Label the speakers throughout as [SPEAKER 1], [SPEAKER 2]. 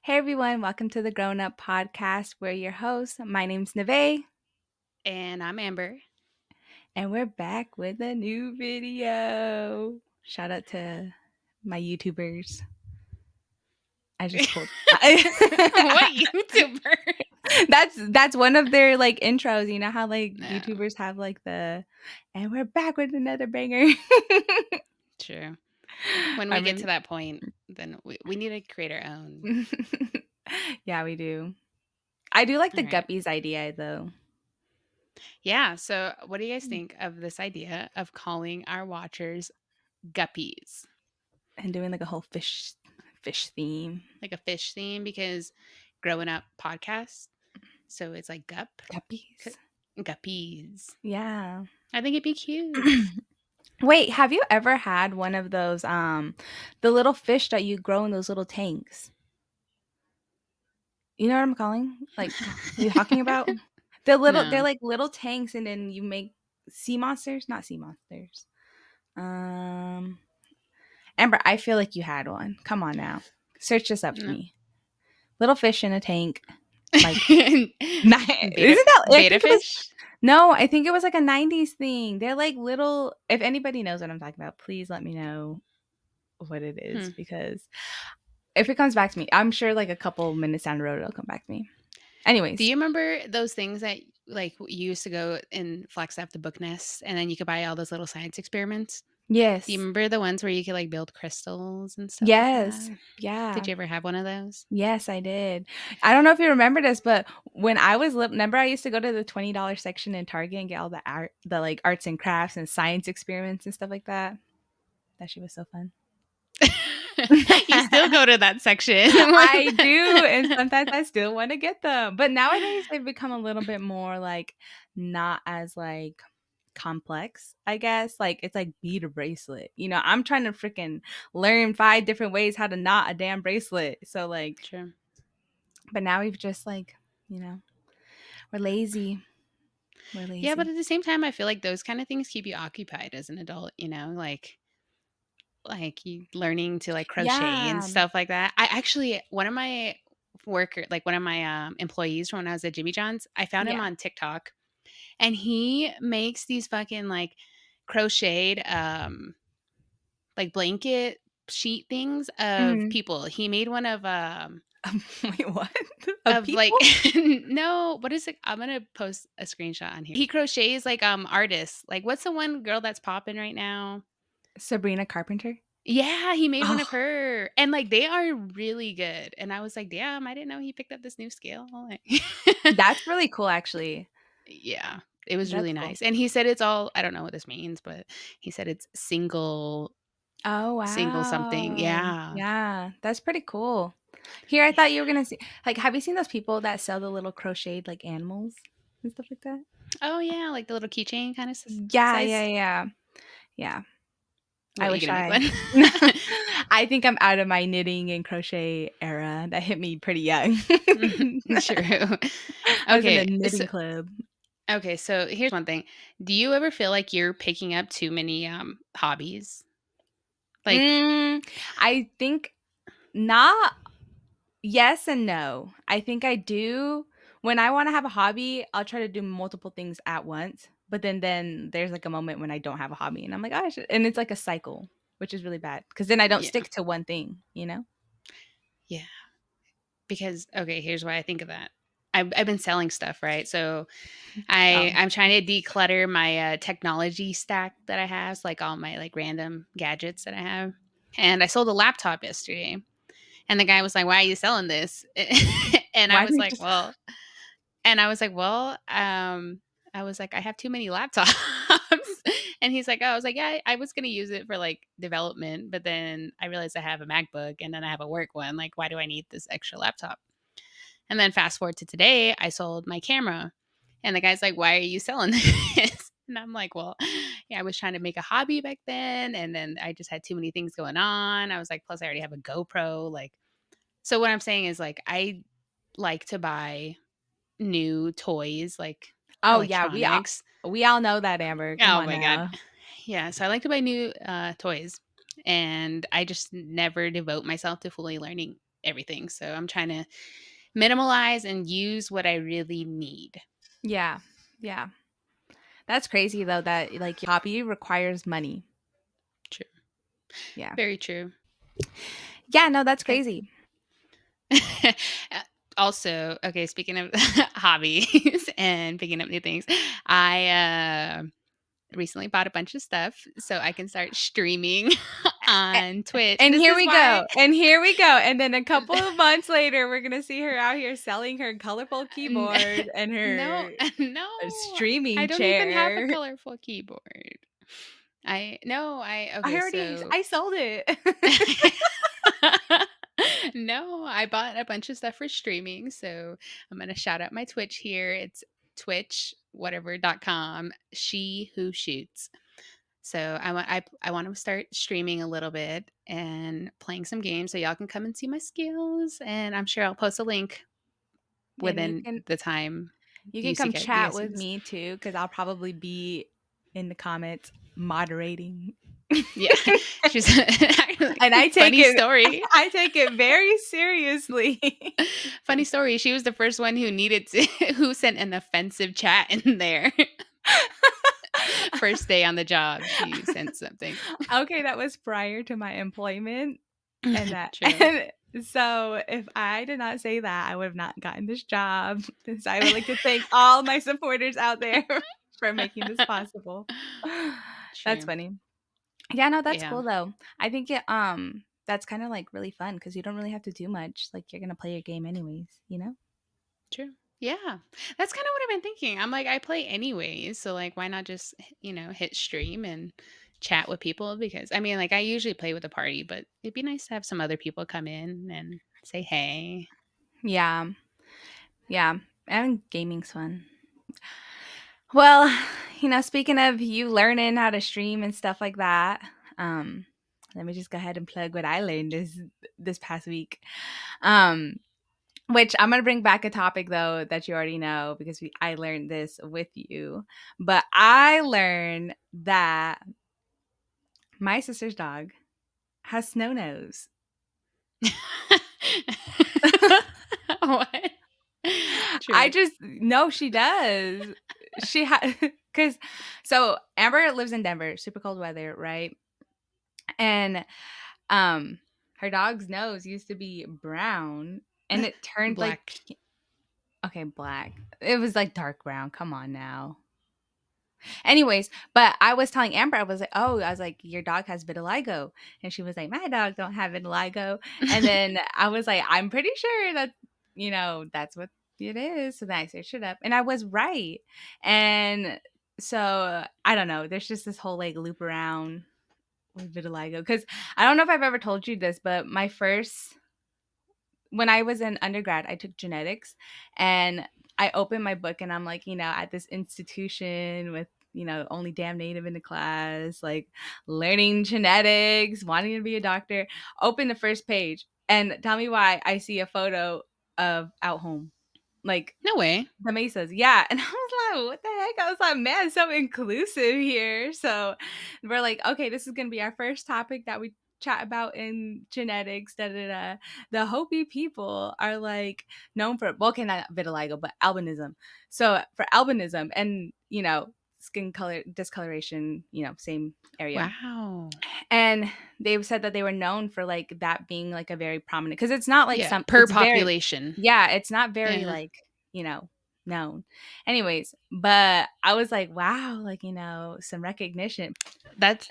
[SPEAKER 1] Hey everyone, welcome to the Growin Up Podcast. We're your hosts. My name's Nevaeh,
[SPEAKER 2] And I'm Amber.
[SPEAKER 1] and we're back with a new video. Shout out to my YouTubers. I just pulled.
[SPEAKER 2] What YouTuber?
[SPEAKER 1] That's one of their like intros. You know how like
[SPEAKER 2] No,
[SPEAKER 1] YouTubers have like and we're back with another banger.
[SPEAKER 2] true. When
[SPEAKER 1] I
[SPEAKER 2] we get to
[SPEAKER 1] mean,
[SPEAKER 2] that point, then we need to create our own.
[SPEAKER 1] yeah, we do. I do like
[SPEAKER 2] All
[SPEAKER 1] the
[SPEAKER 2] right.
[SPEAKER 1] guppies idea though,
[SPEAKER 2] Yeah. So, what do you guys think of this idea of calling our watchers guppies?
[SPEAKER 1] and doing like a whole fish theme.
[SPEAKER 2] Like a fish theme? Because growing up podcast. So it's like
[SPEAKER 1] Guppies.
[SPEAKER 2] guppies.
[SPEAKER 1] Yeah.
[SPEAKER 2] I think it'd be cute.
[SPEAKER 1] Wait, have you ever had one of those the little fish that you grow in those little tanks? You know what I'm calling? Like you talking about? They're
[SPEAKER 2] No.
[SPEAKER 1] like little tanks and then you make sea monsters, not sea monsters. Um Amber, I feel like you had one. Come on now. Search this up for
[SPEAKER 2] No.
[SPEAKER 1] me. Little fish in a tank. Like isn't
[SPEAKER 2] beta
[SPEAKER 1] that I
[SPEAKER 2] beta
[SPEAKER 1] think it was
[SPEAKER 2] fish?
[SPEAKER 1] no, I think it was like a 90s thing. They're like little if anybody knows what I'm talking about, please let me know what it is
[SPEAKER 2] Hmm.
[SPEAKER 1] because if it comes back to me, I'm sure like a couple minutes down the road it'll come back to me.
[SPEAKER 2] Do
[SPEAKER 1] Anyways,
[SPEAKER 2] you remember those things that like you used to go and Flagstaff the book nest and then you could buy all those little science experiments? Do you
[SPEAKER 1] yes.
[SPEAKER 2] remember the ones where you could like build crystals and stuff like
[SPEAKER 1] Yes.
[SPEAKER 2] that? Did
[SPEAKER 1] Yeah.
[SPEAKER 2] you ever have one of those?
[SPEAKER 1] Yes, I did. I don't know if you remember this, but when I was remember I used to go to the $20 section in Target and get all the like arts and crafts and science experiments and stuff like that. That shit was so fun.
[SPEAKER 2] You still go to that section.
[SPEAKER 1] I do, and sometimes I still wanna get them, but nowadays they've become a little bit more, like, not as, like, complex, I guess, like, it's like bead a bracelet, I'm trying to freaking learn 5 different ways how to knot a damn bracelet, so, like
[SPEAKER 2] True.
[SPEAKER 1] but now we've just, like, we're lazy, we're
[SPEAKER 2] Yeah, but
[SPEAKER 1] lazy.
[SPEAKER 2] at the same time, I feel like those kind of things keep you occupied as an adult, like you learning to like crochet and
[SPEAKER 1] Yeah,
[SPEAKER 2] stuff like that. I actually one of my one of my employees from when I was at Jimmy John's, I found him
[SPEAKER 1] yeah.
[SPEAKER 2] on TikTok and he makes these fucking like crocheted like blanket sheet things of
[SPEAKER 1] Mhm.
[SPEAKER 2] people. He made one
[SPEAKER 1] Wait, what? Of
[SPEAKER 2] of like
[SPEAKER 1] people?
[SPEAKER 2] no, what is it? I'm gonna post a screenshot on here. He crochets like artists. Like what's the one girl that's popping right now?
[SPEAKER 1] Sabrina Carpenter?
[SPEAKER 2] Yeah, he made one of
[SPEAKER 1] Oh,
[SPEAKER 2] her, and, like, they are really good, and I was like, "Damn, I didn't know he picked up this new skill." Like
[SPEAKER 1] that's really cool, actually.
[SPEAKER 2] Yeah, it was
[SPEAKER 1] That's
[SPEAKER 2] really
[SPEAKER 1] cool.
[SPEAKER 2] nice, and he said it's all I don't know what this means, but he said it's
[SPEAKER 1] Oh,
[SPEAKER 2] single something.
[SPEAKER 1] wow.
[SPEAKER 2] Yeah.
[SPEAKER 1] Yeah, that's pretty cool. Here, I
[SPEAKER 2] Yeah.
[SPEAKER 1] thought you were gonna see like, have you seen those people that sell the little crocheted, like, animals and stuff like that?
[SPEAKER 2] Oh, yeah, like the little keychain kinda
[SPEAKER 1] Yeah, yeah,
[SPEAKER 2] size?
[SPEAKER 1] yeah. Yeah, I
[SPEAKER 2] What, you
[SPEAKER 1] wish
[SPEAKER 2] gonna make
[SPEAKER 1] I
[SPEAKER 2] one?
[SPEAKER 1] I think I'm out of my knitting and crochet era. That hit me pretty young.
[SPEAKER 2] True.
[SPEAKER 1] I was in a
[SPEAKER 2] Okay,
[SPEAKER 1] knitting club.
[SPEAKER 2] so here's one thing. Do you ever feel like you're picking up too many, hobbies? Like
[SPEAKER 1] Mm, I think not yes and no. I think I do. When I wanna have a hobby, I'll try to do multiple things at once, but then there's, like, a moment when I don't have a hobby, and I'm like, "Oh, I should" and it's like a cycle, which is really bad because then I don't
[SPEAKER 2] Yeah,
[SPEAKER 1] stick to one thing, you know?
[SPEAKER 2] yeah. Because okay, here's why I think of that. I've been selling stuff, right? So
[SPEAKER 1] Oh.
[SPEAKER 2] I'm trying to declutter my technology stack that I have, so like all my like random gadgets that I have. And I sold a laptop yesterday, and the guy was like, "Why are you selling this?" and I
[SPEAKER 1] Why
[SPEAKER 2] was
[SPEAKER 1] didn't you
[SPEAKER 2] like,
[SPEAKER 1] just
[SPEAKER 2] "Well," and I was like, "Well, I was like, I have too many laptops." and he's like, "Oh," I was like, "Yeah, I was gonna use it for like development, but then I realized I have a MacBook and then I have a work one. Like, why do I need this extra laptop?" And then fast forward to today, I sold my camera. And the guy's like, "Why are you selling this?" And I'm like, "Well, yeah, I was trying to make a hobby back then. And then I just had too many things going on." I was like, plus I already have a GoPro. Like, so what I'm saying is like, I like to buy new toys, like
[SPEAKER 1] Oh, yeah,
[SPEAKER 2] electronics.
[SPEAKER 1] we all know that, Amber, come
[SPEAKER 2] Oh
[SPEAKER 1] on
[SPEAKER 2] my God.
[SPEAKER 1] now.
[SPEAKER 2] Yeah. So I like to buy new toys. And I just never devote myself to fully learning. everything. So I'm trying to minimalize and use what I really need.
[SPEAKER 1] Yeah. Yeah. That's crazy though that like your hobby requires money.
[SPEAKER 2] True.
[SPEAKER 1] Yeah.
[SPEAKER 2] Very true.
[SPEAKER 1] Yeah, no, that's
[SPEAKER 2] Okay.
[SPEAKER 1] crazy.
[SPEAKER 2] Also, okay, speaking of hobbies and picking up new things, I recently bought a bunch of stuff so I can start streaming
[SPEAKER 1] A-
[SPEAKER 2] on Twitch.
[SPEAKER 1] And
[SPEAKER 2] This
[SPEAKER 1] here
[SPEAKER 2] is
[SPEAKER 1] we
[SPEAKER 2] why
[SPEAKER 1] go. And here we go. And then a couple of months later, we're gonna see her out here selling her colorful
[SPEAKER 2] N
[SPEAKER 1] keyboard and
[SPEAKER 2] no,
[SPEAKER 1] her
[SPEAKER 2] no, I
[SPEAKER 1] streaming
[SPEAKER 2] don't even have a
[SPEAKER 1] chair.
[SPEAKER 2] colorful keyboard. I no, I
[SPEAKER 1] I
[SPEAKER 2] okay,
[SPEAKER 1] already
[SPEAKER 2] so
[SPEAKER 1] I sold it.
[SPEAKER 2] no, I bought a bunch of stuff for streaming, so I'm gonna shout out my Twitch here. It's Twitch whatever.com, she who shoots. So I want to start streaming a little bit and playing some games so y'all can come and see my skills. And I'm sure I'll post a link
[SPEAKER 1] And
[SPEAKER 2] within the time
[SPEAKER 1] you can
[SPEAKER 2] you see
[SPEAKER 1] come
[SPEAKER 2] you
[SPEAKER 1] chat
[SPEAKER 2] guys see
[SPEAKER 1] with
[SPEAKER 2] this.
[SPEAKER 1] me too, because I'll probably be in the comments moderating.
[SPEAKER 2] Yeah, she's
[SPEAKER 1] And
[SPEAKER 2] funny story.
[SPEAKER 1] I take it very seriously.
[SPEAKER 2] Funny story. She was the first one who needed to who sent an offensive chat in there. First day on the job, she sent something.
[SPEAKER 1] Okay, that was prior to my employment, and that
[SPEAKER 2] True.
[SPEAKER 1] and so if I did not say that, I would have not gotten this job. So I would like to thank all my supporters out there for making this possible. That's
[SPEAKER 2] True.
[SPEAKER 1] funny. Yeah, no, that's
[SPEAKER 2] Yeah.
[SPEAKER 1] cool though. I think that's kind of like really fun because you don't really have to do much. Like you're gonna play your game anyways, you know?
[SPEAKER 2] True. Yeah. That's kind of what I've been thinking. I'm like, I play anyways. So, like, why not just, hit stream and chat with people? Because, I mean, like, I usually play with a party, but it'd be nice to have some other people come in and say, hey.
[SPEAKER 1] Yeah, yeah. And gaming's fun. Well, speaking of you learning how to stream and stuff like that, um, let me just go ahead and plug what I learned this past week. Um, which I'm gonna bring back a topic though that you already know because I learned this with you. But I learned that my sister's dog has snow nose.
[SPEAKER 2] What?
[SPEAKER 1] I
[SPEAKER 2] True.
[SPEAKER 1] just no, she does. She because so Amber lives in Denver, super cold weather, right? And her dog's nose used to be brown and it turned like
[SPEAKER 2] Black.
[SPEAKER 1] okay, black. It was like dark brown. Come on now. Anyways, but I was telling Amber, I was like, your dog has vitiligo. And she was like, my dog don't have vitiligo. And then I was like, I'm pretty sure that, that's what it is. So then I searched it up and I was right. And so I don't know. There's just this whole like loop around with vitiligo. Because I don't know if I've ever told you this, but when I was in undergrad, I took genetics and I opened my book and I'm like, at this institution with, only damn native in the class, like learning genetics, wanting to be a doctor. Open the first page and tell me why I see a photo of out home. Like
[SPEAKER 2] No way.
[SPEAKER 1] the Mesas, yeah. And I was like, what the heck? I was like, man, so inclusive here. So we're like, okay, this is gonna be our first topic that we chat about in genetics. Da da da. The Hopi people are like known for well, okay, not vitiligo, but albinism. So for albinism and skin color discoloration, same area.
[SPEAKER 2] Wow.
[SPEAKER 1] And they said that they were known for like that being like a very prominent because it's not like
[SPEAKER 2] Yeah. Per
[SPEAKER 1] it's very
[SPEAKER 2] population.
[SPEAKER 1] yeah, it's not very
[SPEAKER 2] Yeah.
[SPEAKER 1] like, known. Anyways, but I was like, wow, like, some recognition.
[SPEAKER 2] That's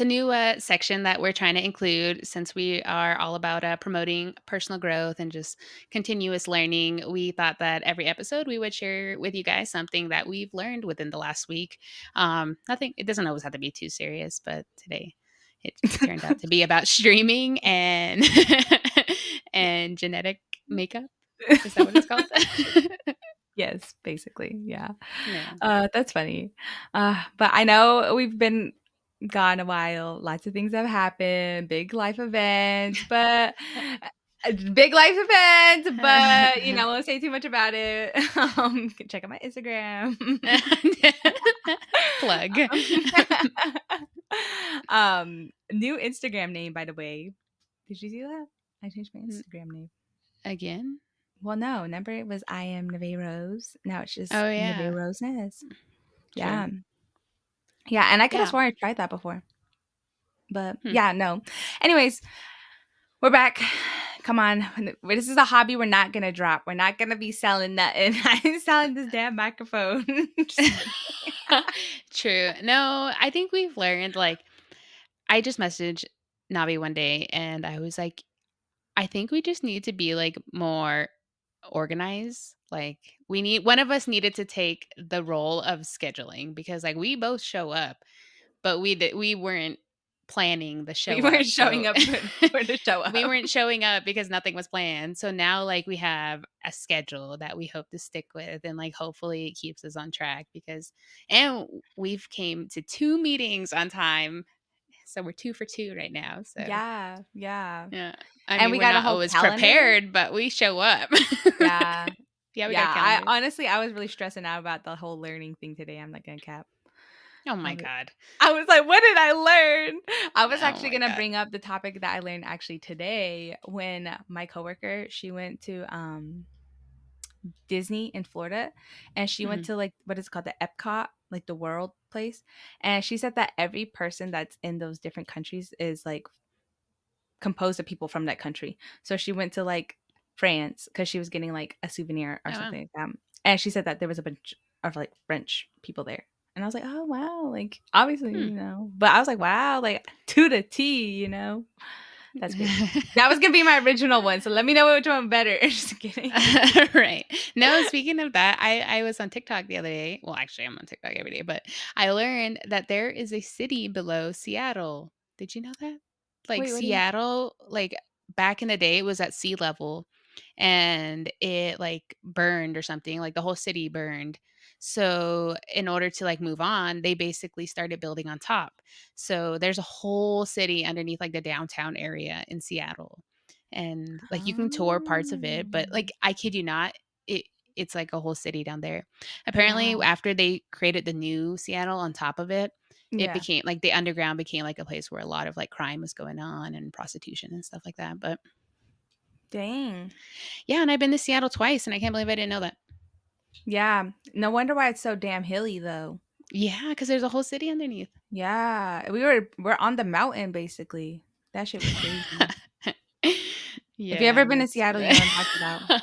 [SPEAKER 2] a new section that we're trying to include since we are all about promoting personal growth and just continuous learning. We thought that every episode we would share with you guys something that we've learned within the last week. Nothing. It doesn't always have to be too serious, but today it turned out to be about streaming and and genetic makeup. Is that what it's called?
[SPEAKER 1] Yes, basically. Yeah.
[SPEAKER 2] Yeah.
[SPEAKER 1] That's funny. But I know we've been gone a while. Lots of things have happened, big life events, but big life events, but I won't say too much about it. Check out my Instagram.
[SPEAKER 2] Plug.
[SPEAKER 1] New Instagram name, by the way. Did you see that? I changed my
[SPEAKER 2] N-
[SPEAKER 1] Instagram name.
[SPEAKER 2] Again?
[SPEAKER 1] Well, no, remember it was I am Nevaeh Rose. Now it's just
[SPEAKER 2] Oh
[SPEAKER 1] Nevaeh
[SPEAKER 2] yeah.
[SPEAKER 1] Rose Nez.
[SPEAKER 2] True.
[SPEAKER 1] Yeah. Yeah, and I could have
[SPEAKER 2] Yeah.
[SPEAKER 1] sworn I tried that before. But
[SPEAKER 2] Hmm.
[SPEAKER 1] yeah, no. Anyways, we're back. Come on. This is a hobby we're not gonna drop. We're not gonna be selling nothing. I ain't selling this damn microphone. Just kidding.
[SPEAKER 2] True. No, I think we've learned like I just messaged Navi one day and I was like, I think we just need to be like more organized. Like we need one of us needed to take the role of scheduling because like we both show up, but we weren't planning the
[SPEAKER 1] We
[SPEAKER 2] show
[SPEAKER 1] weren't
[SPEAKER 2] up.
[SPEAKER 1] showing
[SPEAKER 2] So
[SPEAKER 1] up for the show
[SPEAKER 2] we
[SPEAKER 1] up.
[SPEAKER 2] weren't showing up because nothing was planned. So now like we have a schedule that we hope to stick with and like hopefully it keeps us on track because and we've came to 2 meetings on time. So we're 2 for 2 right now. So
[SPEAKER 1] Yeah, yeah.
[SPEAKER 2] yeah. I
[SPEAKER 1] And
[SPEAKER 2] mean,
[SPEAKER 1] we
[SPEAKER 2] we're
[SPEAKER 1] got a
[SPEAKER 2] not
[SPEAKER 1] whole
[SPEAKER 2] always
[SPEAKER 1] calendar.
[SPEAKER 2] prepared, but we show up.
[SPEAKER 1] Yeah.
[SPEAKER 2] Yeah, we got a
[SPEAKER 1] Yeah. I
[SPEAKER 2] calendar.
[SPEAKER 1] honestly I was really stressing out about the whole learning thing today. I'm not gonna cap.
[SPEAKER 2] Oh
[SPEAKER 1] I
[SPEAKER 2] my
[SPEAKER 1] was,
[SPEAKER 2] god.
[SPEAKER 1] I was like, what did I learn? I was
[SPEAKER 2] Oh
[SPEAKER 1] actually
[SPEAKER 2] my
[SPEAKER 1] gonna
[SPEAKER 2] god.
[SPEAKER 1] bring up the topic that I learned actually today when my coworker, she went to Disney in Florida, and she went
[SPEAKER 2] Mhm.
[SPEAKER 1] to like what is it called, the Epcot, like the world place. And she said that every person that's in those different countries is like composed of people from that country. So she went to like France because she was getting like a souvenir or
[SPEAKER 2] Oh wow.
[SPEAKER 1] something like that. And she said that there was a bunch of like French people there. And I was like, oh wow, like obviously,
[SPEAKER 2] Hmm.
[SPEAKER 1] but I was like, wow, like to the T. That's crazy. That was gonna be my original one. So let me know which one better. Just kidding.
[SPEAKER 2] Right. No, speaking of that, I was on TikTok the other day. Well, actually, I'm on TikTok every day, but I learned that there is a city below Seattle. Did you know that? Like
[SPEAKER 1] Wait, what do you
[SPEAKER 2] Seattle, like back in the day, it was at sea level and it like burned or something, like the whole city burned. So, in order to like move on, they basically started building on top. So, there's a whole city underneath like the downtown area in Seattle and like you can tour parts of it, but
[SPEAKER 1] um
[SPEAKER 2] like I kid you not, it it's like a whole city down there. Apparently,
[SPEAKER 1] wow.
[SPEAKER 2] after they created the new Seattle on top of it, it
[SPEAKER 1] Yeah.
[SPEAKER 2] became like the underground became like a place where a lot of like crime was going on and prostitution and stuff like that. But
[SPEAKER 1] Dang.
[SPEAKER 2] yeah, and I've been to Seattle twice and I can't believe I didn't know that.
[SPEAKER 1] Yeah. No wonder why it's so damn hilly though.
[SPEAKER 2] Yeah, because there's a whole city underneath.
[SPEAKER 1] Yeah. We're on the mountain basically. That shit was crazy. If you ever
[SPEAKER 2] Yeah,
[SPEAKER 1] been to
[SPEAKER 2] that's
[SPEAKER 1] Seattle, you know what I'm talking about.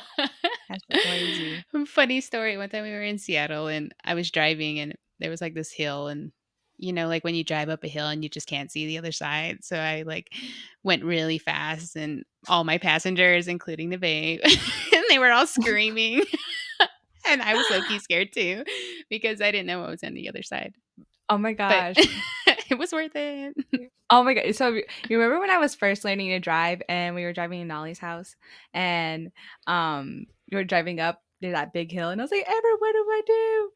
[SPEAKER 1] That shit crazy.
[SPEAKER 2] funny story. One time we were in Seattle and I was driving and there was like this hill and like when you drive up a hill and you just can't see the other side. So I like went really fast and all my passengers, including the babe, and they were all screaming. And I was low key scared too because I didn't know what was on the other side.
[SPEAKER 1] Oh my
[SPEAKER 2] But
[SPEAKER 1] gosh.
[SPEAKER 2] it was worth it.
[SPEAKER 1] Oh my god. So you remember when I was first learning to drive and we were driving to Nolly's house and we were driving up to that big hill and I was like, Amber, what do I do?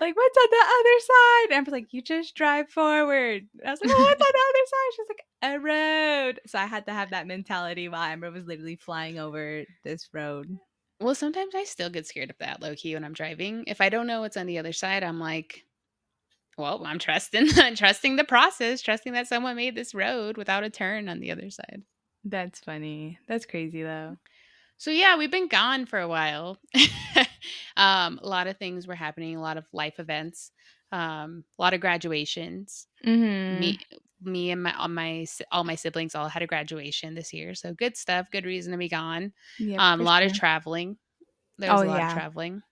[SPEAKER 1] Like, what's on the other side? And Amber's like, you just drive forward. And I was like, well, what's on the other side? She's like, a road. So I had to have that mentality while Amber was literally flying over this road.
[SPEAKER 2] Well, sometimes I still get scared of that low key when I'm driving. If I don't know what's on the other side, I'm like, well, I'm trusting trusting the process, trusting that someone made this road without a turn on the other side.
[SPEAKER 1] That's funny. That's crazy though.
[SPEAKER 2] So yeah, we've been gone for a while. A lot of things were happening, a lot of life events, a lot of graduations.
[SPEAKER 1] Mm-hmm.
[SPEAKER 2] Me and all my siblings all had a graduation this year, so good stuff. Good reason to be gone.
[SPEAKER 1] Yep,
[SPEAKER 2] A
[SPEAKER 1] for
[SPEAKER 2] lot of
[SPEAKER 1] sure.
[SPEAKER 2] traveling. There was
[SPEAKER 1] Oh
[SPEAKER 2] a lot of
[SPEAKER 1] yeah.
[SPEAKER 2] traveling.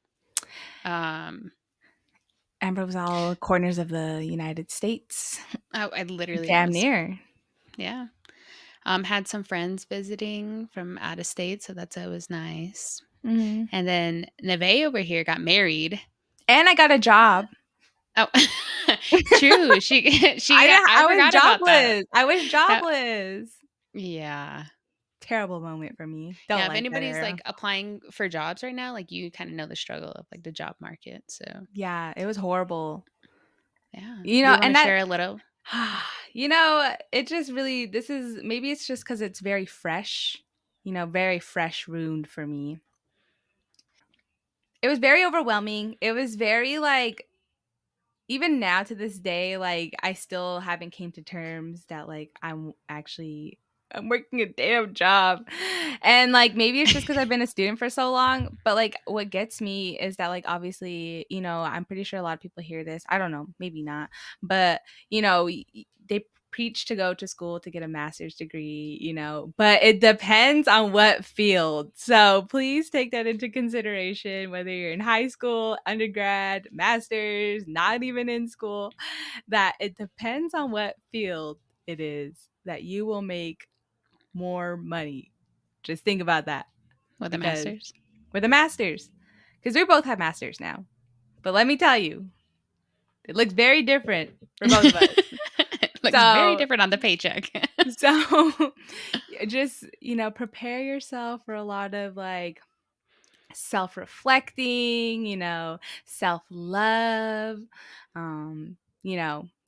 [SPEAKER 2] Um,
[SPEAKER 1] Amber was all corners of the United States.
[SPEAKER 2] I literally
[SPEAKER 1] Damn
[SPEAKER 2] was,
[SPEAKER 1] near.
[SPEAKER 2] yeah. Had some friends visiting from out of state, so that's always nice.
[SPEAKER 1] Mhm.
[SPEAKER 2] And then Nevaeh over here got married.
[SPEAKER 1] And I got a job.
[SPEAKER 2] Oh, true. I
[SPEAKER 1] I was
[SPEAKER 2] forgot about that.
[SPEAKER 1] jobless. I was
[SPEAKER 2] That
[SPEAKER 1] jobless.
[SPEAKER 2] yeah.
[SPEAKER 1] Terrible moment for me. Don't
[SPEAKER 2] Yeah, if
[SPEAKER 1] like that
[SPEAKER 2] anybody's,
[SPEAKER 1] era.
[SPEAKER 2] like, applying for jobs right now, like, you kinda know the struggle of, like, the job market, so,
[SPEAKER 1] Yeah, it was horrible.
[SPEAKER 2] yeah. Do you wanna
[SPEAKER 1] And that
[SPEAKER 2] share a little?
[SPEAKER 1] it just really this is maybe it's just cuz it's very fresh, very fresh wound for me. It was very overwhelming. It was very like even now to this day, like I still haven't came to terms that like I'm actually I'm working a damn job. And, like, maybe it's just because 'cause I've been a student for so long, but, like, what gets me is that, like, obviously, I'm pretty sure a lot of people hear this. I don't know, maybe not. But, they preach to go to school to get a master's degree, but it depends on what field. So, please take that into consideration, whether you're in high school, undergrad, master's, not even in school, that it depends on what field it is that you will make more money. Just think about that,
[SPEAKER 2] With the
[SPEAKER 1] because
[SPEAKER 2] masters.
[SPEAKER 1] with a master's, because we both have masters now. But let me tell you, it looks very different for both of us.
[SPEAKER 2] It looks very
[SPEAKER 1] So,
[SPEAKER 2] different on the paycheck.
[SPEAKER 1] so just, prepare yourself for a lot of like self-reflecting, self-love.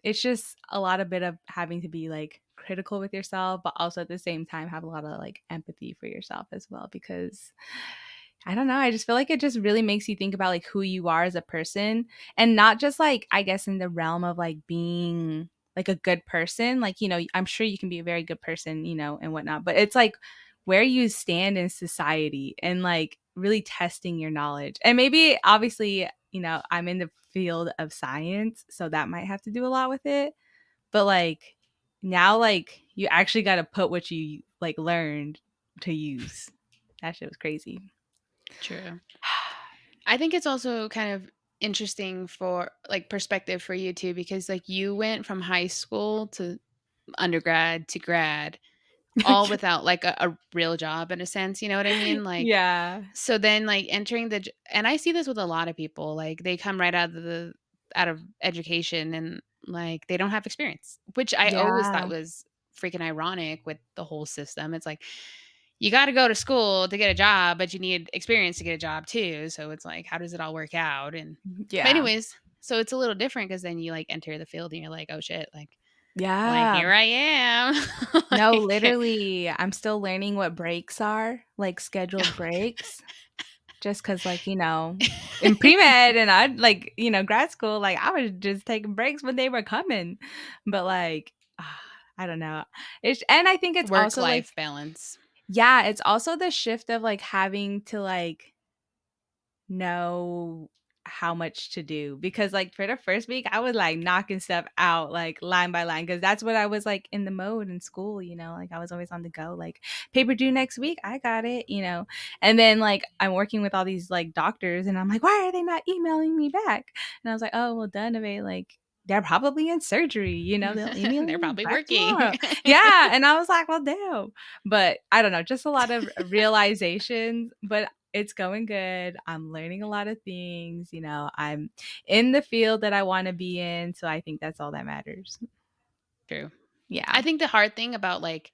[SPEAKER 1] It's just a lot of bit of having to be like critical with yourself, but also at the same time have a lot of like empathy for yourself as well. Because I don't know, I just feel like it just really makes you think about like who you are as a person, and not just like, I guess, in the realm of like being like a good person. Like, I'm sure you can be a very good person, and whatnot, but it's like where you stand in society and like really testing your knowledge. And maybe obviously, I'm in the field of science, so that might have to do a lot with it. But like now, like you actually got to put what you like learned to use. That shit was crazy.
[SPEAKER 2] True. I think it's also kind of interesting for like perspective for you too, because like you went from high school to undergrad to grad all without like a real job in a sense, you know what I mean? Like,
[SPEAKER 1] Yeah.
[SPEAKER 2] so then like entering and I see this with a lot of people, like they come right out of education and like they don't have experience, which I always thought
[SPEAKER 1] Yeah.
[SPEAKER 2] was freaking ironic with the whole system. It's like you got to go to school to get a job, but you need experience to get a job too. So it's like, how does it all work out? And but
[SPEAKER 1] Yeah.
[SPEAKER 2] anyways, so it's a little different because then you like enter the field and you're like, oh shit, like
[SPEAKER 1] Yeah.
[SPEAKER 2] here I am.
[SPEAKER 1] No,
[SPEAKER 2] Like
[SPEAKER 1] literally, I'm still learning what breaks are, like scheduled breaks, just because, like, in pre-med and I like, grad school, like I was just taking breaks when they were coming. But like, I don't know. And I think it's
[SPEAKER 2] work
[SPEAKER 1] also like,
[SPEAKER 2] life balance.
[SPEAKER 1] yeah, it's also the shift of like having to like know how much to do, because like for the first week I was like knocking stuff out like line by line, because that's what I was like in the mode in school, like I was always on the go, like paper due next week, I got it, and then like I'm working with all these like doctors and I'm like, why are they not emailing me back? And I was like, oh well, done away, like they're probably in surgery, they'll email
[SPEAKER 2] They're
[SPEAKER 1] me
[SPEAKER 2] probably
[SPEAKER 1] back
[SPEAKER 2] working.
[SPEAKER 1] tomorrow. Yeah, and I was like, well, damn. But I don't know, just a lot of realizations, but it's going good. I'm learning a lot of things. I'm in the field that I want to be in. So I think that's all that matters.
[SPEAKER 2] True.
[SPEAKER 1] Yeah.
[SPEAKER 2] I think the hard thing about like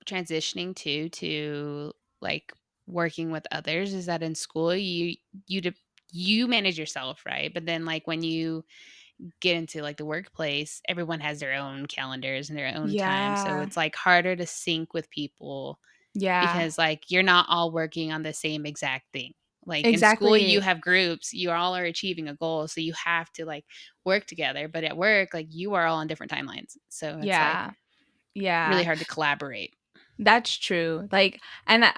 [SPEAKER 2] transitioning to like working with others is that in school you de- you manage yourself, right? But then like when you get into like the workplace, everyone has their own calendars and their own time. So
[SPEAKER 1] Yeah.
[SPEAKER 2] it's like harder to sync with people
[SPEAKER 1] Yeah.
[SPEAKER 2] because like you're not all working on the same exact thing. Like in school, you
[SPEAKER 1] Exactly.
[SPEAKER 2] have groups, you all are achieving a goal. So you have to like work together. But at work, like you are all on different timelines. So it's like
[SPEAKER 1] Yeah.
[SPEAKER 2] really
[SPEAKER 1] Yeah.
[SPEAKER 2] hard to collaborate.
[SPEAKER 1] That's true. Like, and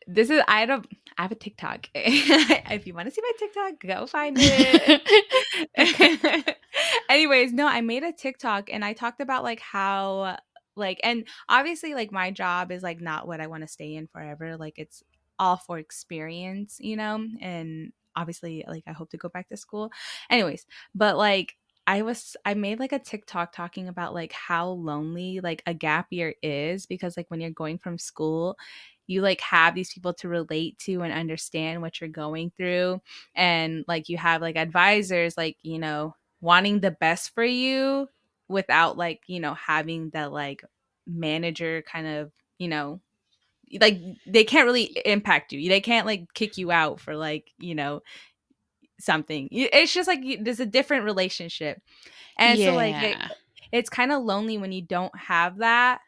[SPEAKER 1] this is, I have a TikTok. If you want to see my TikTok, go find it.
[SPEAKER 2] Okay.
[SPEAKER 1] Anyways, no, I made a TikTok and I talked about like how like, and obviously like my job is like not what I want to stay in forever. Like it's all for experience, and obviously like I hope to go back to school. Anyways, but like I made like a TikTok talking about like how lonely like a gap year is, because like when you're going from school, you like have these people to relate to and understand what you're going through, and like you have like advisors like, wanting the best for you without like, having the like manager kind of, like they can't really impact you. They can't like kick you out for like, something. It's just like there's a different relationship. And so like
[SPEAKER 2] Yeah.
[SPEAKER 1] it's kind of lonely when you don't have that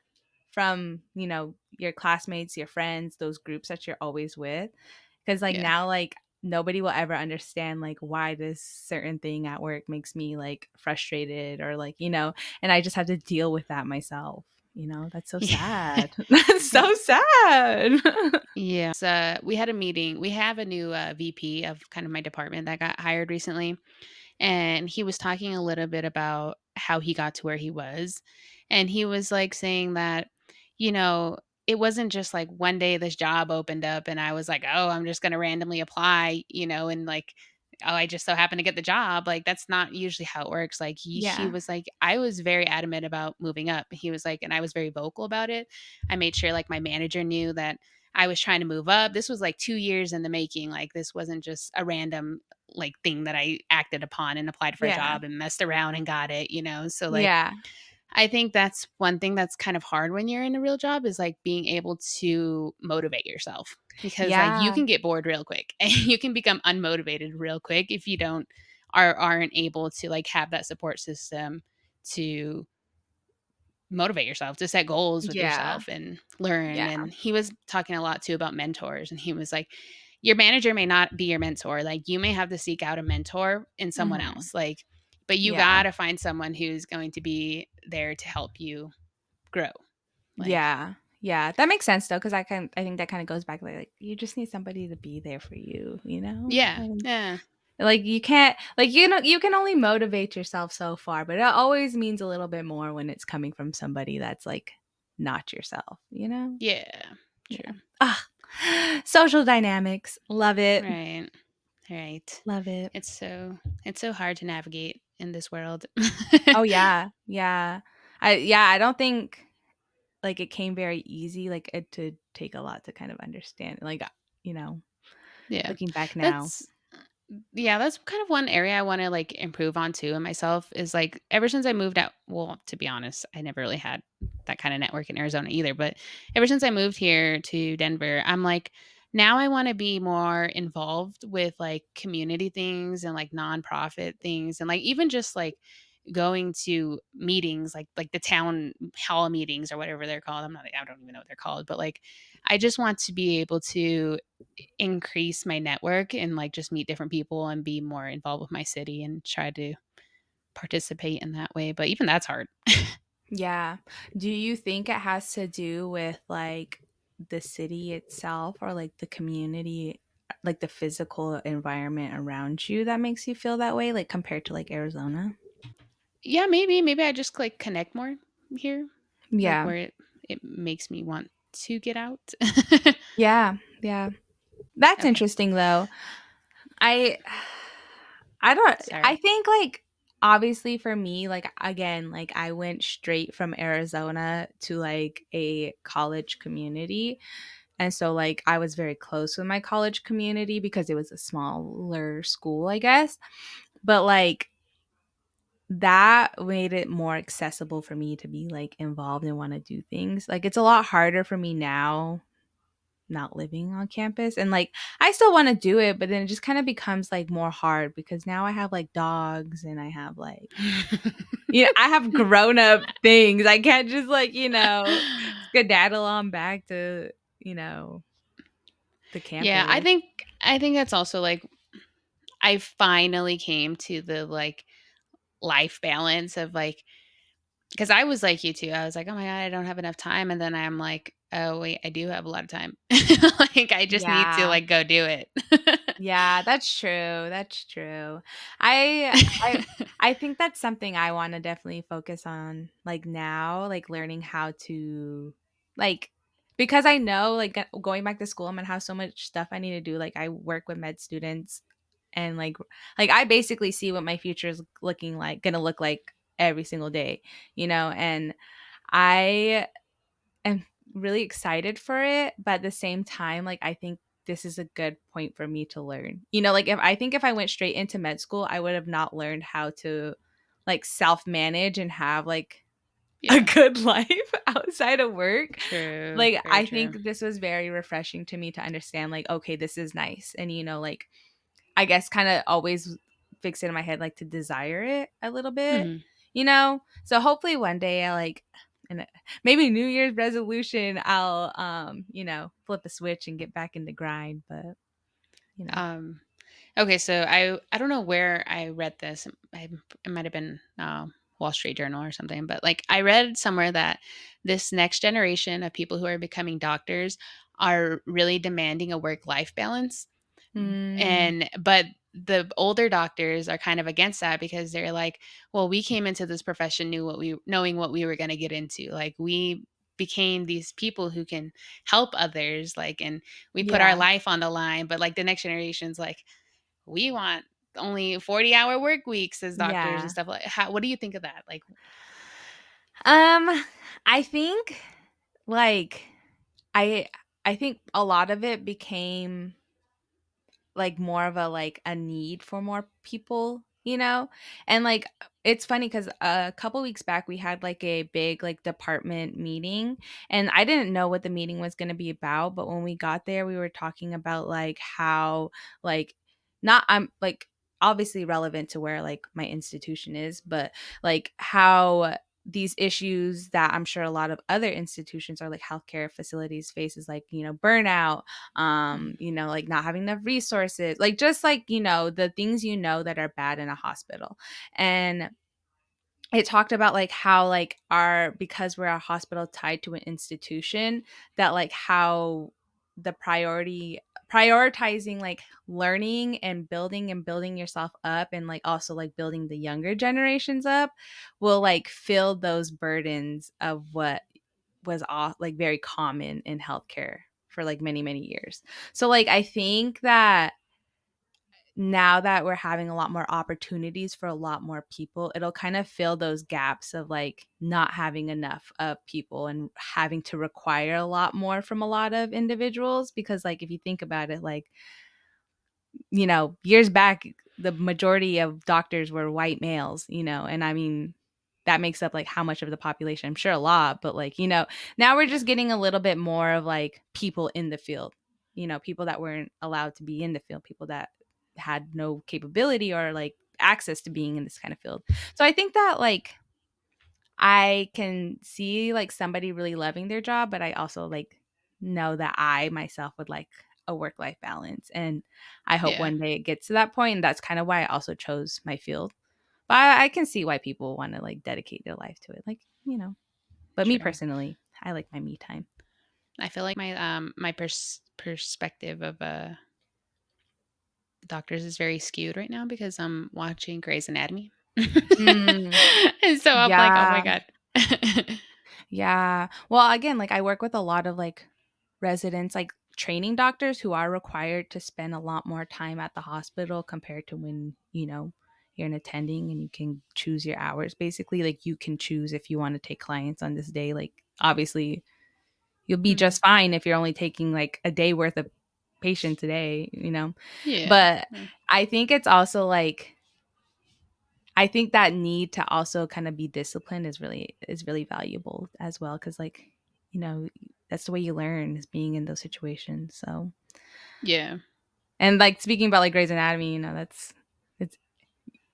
[SPEAKER 1] from, your classmates, your friends, those groups that you're always with. Cause like
[SPEAKER 2] Yeah.
[SPEAKER 1] now like nobody will ever understand like why this certain thing at work makes me like frustrated or like, and I just have to deal with that myself. That's so
[SPEAKER 2] Yeah.
[SPEAKER 1] sad. That's so sad.
[SPEAKER 2] Yeah. So we had a meeting. We have a new VP of kind of my department that got hired recently. And he was talking a little bit about how he got to where he was. And he was like saying that, you know, it wasn't just like one day this job opened up and I was like, oh, I'm just going to randomly apply, and like, oh, I just so happened to get the job. Like, that's not usually how it works. Like, he
[SPEAKER 1] Yeah.
[SPEAKER 2] was like, I was very adamant about moving up. He was like, and I was very vocal about it. I made sure like my manager knew that I was trying to move up. This was like 2 years in the making. Like, this wasn't just a random like thing that I acted upon and applied for a
[SPEAKER 1] Yeah.
[SPEAKER 2] job and messed around and got it. So like
[SPEAKER 1] Yeah.
[SPEAKER 2] I think that's one thing that's kind of hard when you're in a real job is like being able to motivate yourself because like you
[SPEAKER 1] Yeah.
[SPEAKER 2] can get bored real quick and you can become unmotivated real quick if you don't aren't able to like have that support system to motivate yourself, to set goals with
[SPEAKER 1] Yeah.
[SPEAKER 2] yourself and learn.
[SPEAKER 1] Yeah.
[SPEAKER 2] And he was talking a lot too about mentors. And he was like, your manager may not be your mentor. Like you may have to seek out a mentor in someone
[SPEAKER 1] Mhm.
[SPEAKER 2] else. Like, but you
[SPEAKER 1] Yeah.
[SPEAKER 2] gotta find someone who's going to be there to help you grow. Like,
[SPEAKER 1] Yeah. Yeah. That makes sense though, because I think that kind of goes back like you just need somebody to be there for you, you know?
[SPEAKER 2] yeah, yeah,
[SPEAKER 1] Like you can't like you can only motivate yourself so far, but it always means a little bit more when it's coming from somebody that's like not yourself, you know?
[SPEAKER 2] yeah.
[SPEAKER 1] Yeah.
[SPEAKER 2] True.
[SPEAKER 1] Ah. Social dynamics. Love it.
[SPEAKER 2] Right. Right.
[SPEAKER 1] Love it.
[SPEAKER 2] It's so hard to navigate in this world.
[SPEAKER 1] Oh yeah. Yeah. I don't think like it came very easy like it to take a lot to kind of understand like you know,
[SPEAKER 2] Yeah.
[SPEAKER 1] looking back now.
[SPEAKER 2] That's Yeah, that's kind of one area I wanna, like, improve on too in myself is, like, ever since I moved out well, to be honest, I never really had that kinda network in Arizona either, but ever since I moved here to Denver, I'm like, now I wanna be more involved with, like, community things and, like, nonprofit things and, like, even just, like, going to meetings, like the town hall meetings or whatever they're called. I don't even know what they're called, but, like, I just want to be able to increase my network and like just meet different people and be more involved with my city and try to participate in that way. But even that's hard.
[SPEAKER 1] Yeah. Do you think it has to do with like the city itself or like the community, like the physical environment around you that makes you feel that way, like compared to like Arizona?
[SPEAKER 2] Yeah, maybe I just like connect more here, like
[SPEAKER 1] Yeah.
[SPEAKER 2] where it makes me want to get out.
[SPEAKER 1] Yeah. Yeah. That's
[SPEAKER 2] Okay,
[SPEAKER 1] interesting though. I I don't I
[SPEAKER 2] sorry.
[SPEAKER 1] think like obviously for me like again like I went straight from Arizona to like a college community. And so, like, I was very close with my college community because it was a smaller school, I guess. But, like, that made it more accessible for me to be, like, involved and wanna do things. Like, it's a lot harder for me now not living on campus, and, like, I still wanna do it, but then it just kinda becomes, like, more hard because now I have, like, dogs and I have, like I have grown-up things. I can't just, like, skedaddle on back to, the
[SPEAKER 2] Yeah, I
[SPEAKER 1] campus.
[SPEAKER 2] think I think that's also like I finally came to the like life balance of like because I was like you too. I was like, "Oh my god, I don't have enough time," and then I'm like, "Oh wait, I do have a lot of time. Like, I just need to
[SPEAKER 1] Yeah.
[SPEAKER 2] like go do it."
[SPEAKER 1] Yeah, that's true, that's true. I I think that's something I wanna definitely focus on, like, now, like, learning how to like because I know, like, going back to school, I'm gonna have so much stuff I need to do, like, I work with med students, and, I basically see what my future is looking like gonna look like every single day, and I am really excited for it, but at the same time, like, I think this is a good point for me to learn. Like, if I went straight into med school, I would have not learned how to, like, self-manage and have, like, a
[SPEAKER 2] Yeah.
[SPEAKER 1] good life outside of work.
[SPEAKER 2] True.
[SPEAKER 1] Like,
[SPEAKER 2] Very
[SPEAKER 1] I
[SPEAKER 2] true.
[SPEAKER 1] think this was very refreshing to me to understand, like, okay, this is nice, and, like, I guess kinda always fix it in my head, like, to desire it a little bit,
[SPEAKER 2] Mhm.
[SPEAKER 1] So hopefully one day I, like and maybe New Year's resolution, I'll, flip a switch and get back in the grind, but, you know.
[SPEAKER 2] Okay, so I don't know where I read this. It might have been a Wall Street Journal or something, but, like, I read somewhere that this next generation of people who are becoming doctors are really demanding a work-life balance.
[SPEAKER 1] Mm,
[SPEAKER 2] And but the older doctors are kind of against that because they're like, "Well, we came into this profession knowing what we were gonna get into. Like, we became these people who can help others, like, and we put our
[SPEAKER 1] yeah,
[SPEAKER 2] life on the line." But, like, the next generation's like, "We want only 40-hour work weeks as doctors and
[SPEAKER 1] yeah.
[SPEAKER 2] stuff." Like, how what do you think of that? Like,
[SPEAKER 1] Um, I think, like, I I think a lot of it became like, more of a, like, a need for more people, you know? And, like, it's funny because a couple weeks back, we had, like, a big, like, department meeting, and I didn't know what the meeting was gonna be about, but when we got there, we were talking about, like, how, like not like, obviously relevant to where, like, my institution is, but, like, how these issues that I'm sure a lot of other institutions or, like, healthcare facilities face is, like, burnout,
[SPEAKER 2] mm,
[SPEAKER 1] like not having enough resources, like just like, the things that are bad in a hospital. And it talked about like how like our because we're a hospital tied to an institution that like how the prioritizing like learning and building yourself up and like also like building the younger generations up will like fill those burdens of what was off like very common in healthcare for like many, many years. So like I think that now that we're having a lot more opportunities for a lot more people, it'll kind of fill those gaps of like not having enough of people and having to require a lot more from a lot of individuals. Because like if you think about it, like years back, the majority of doctors were white males, and I mean, that makes up like how much of the population? I'm sure a lot, but like, now we're
[SPEAKER 2] yeah,
[SPEAKER 1] just getting a little bit more of like people in the field, people that weren't allowed to be in the field, people that had no capability or like access to being in this kind of field. So I think that like I can see like somebody really loving their job, but I also like know that I myself would like a work life balance. And I hope
[SPEAKER 2] yeah,
[SPEAKER 1] one day it gets to that point. And that's kind of why I also chose my field. But I can see why people want to like dedicate their life to it. Like, but me
[SPEAKER 2] true.
[SPEAKER 1] personally, I like my me time.
[SPEAKER 2] I feel like my perspective of doctors is very skewed right now because I'm watching Grey's Anatomy.
[SPEAKER 1] Mm,
[SPEAKER 2] And so I'm like, "Oh my
[SPEAKER 1] yeah.
[SPEAKER 2] god."
[SPEAKER 1] Yeah. Well, again, like I work with a lot of like residents, like training doctors who are required to spend a lot more time at the hospital compared to when, you're an attending and you can choose your hours. Basically, like you can choose if you want to take clients on this day. Like obviously you'll be
[SPEAKER 2] Mm,
[SPEAKER 1] just fine if you're only taking like a day worth of patients a day.
[SPEAKER 2] yeah,
[SPEAKER 1] But
[SPEAKER 2] yeah,
[SPEAKER 1] I think it's also like I think that need to also kind of be disciplined is really valuable as well because like you know that's the way you learn is being in those situations. So
[SPEAKER 2] yeah,
[SPEAKER 1] and like speaking about like Grey's Anatomy, that's it's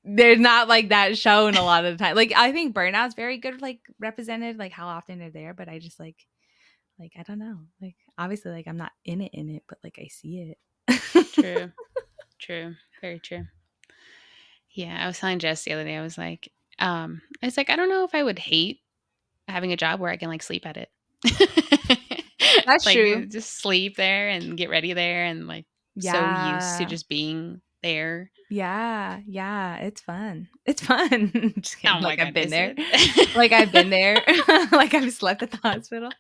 [SPEAKER 1] there's not like that shown a lot of the time. Like I think burnout's very good like represented like how often they're there, but I just like I don't know like obviously like I'm not in it, but like I see it.
[SPEAKER 2] true, true, very true. Yeah, I was telling Jess the other day, I was like, "I don't know if I would hate having a job where I can, like, sleep at it."
[SPEAKER 1] That's
[SPEAKER 2] Like,
[SPEAKER 1] true.
[SPEAKER 2] just sleep there and get ready there and, like, so used to
[SPEAKER 1] Yeah.
[SPEAKER 2] just being there.
[SPEAKER 1] Yeah, yeah, it's fun. It's fun. Just kidding,
[SPEAKER 2] Oh my
[SPEAKER 1] like, I've
[SPEAKER 2] god,
[SPEAKER 1] been
[SPEAKER 2] is
[SPEAKER 1] there.
[SPEAKER 2] it?
[SPEAKER 1] Like, I've been there. Like, I've slept at the hospital.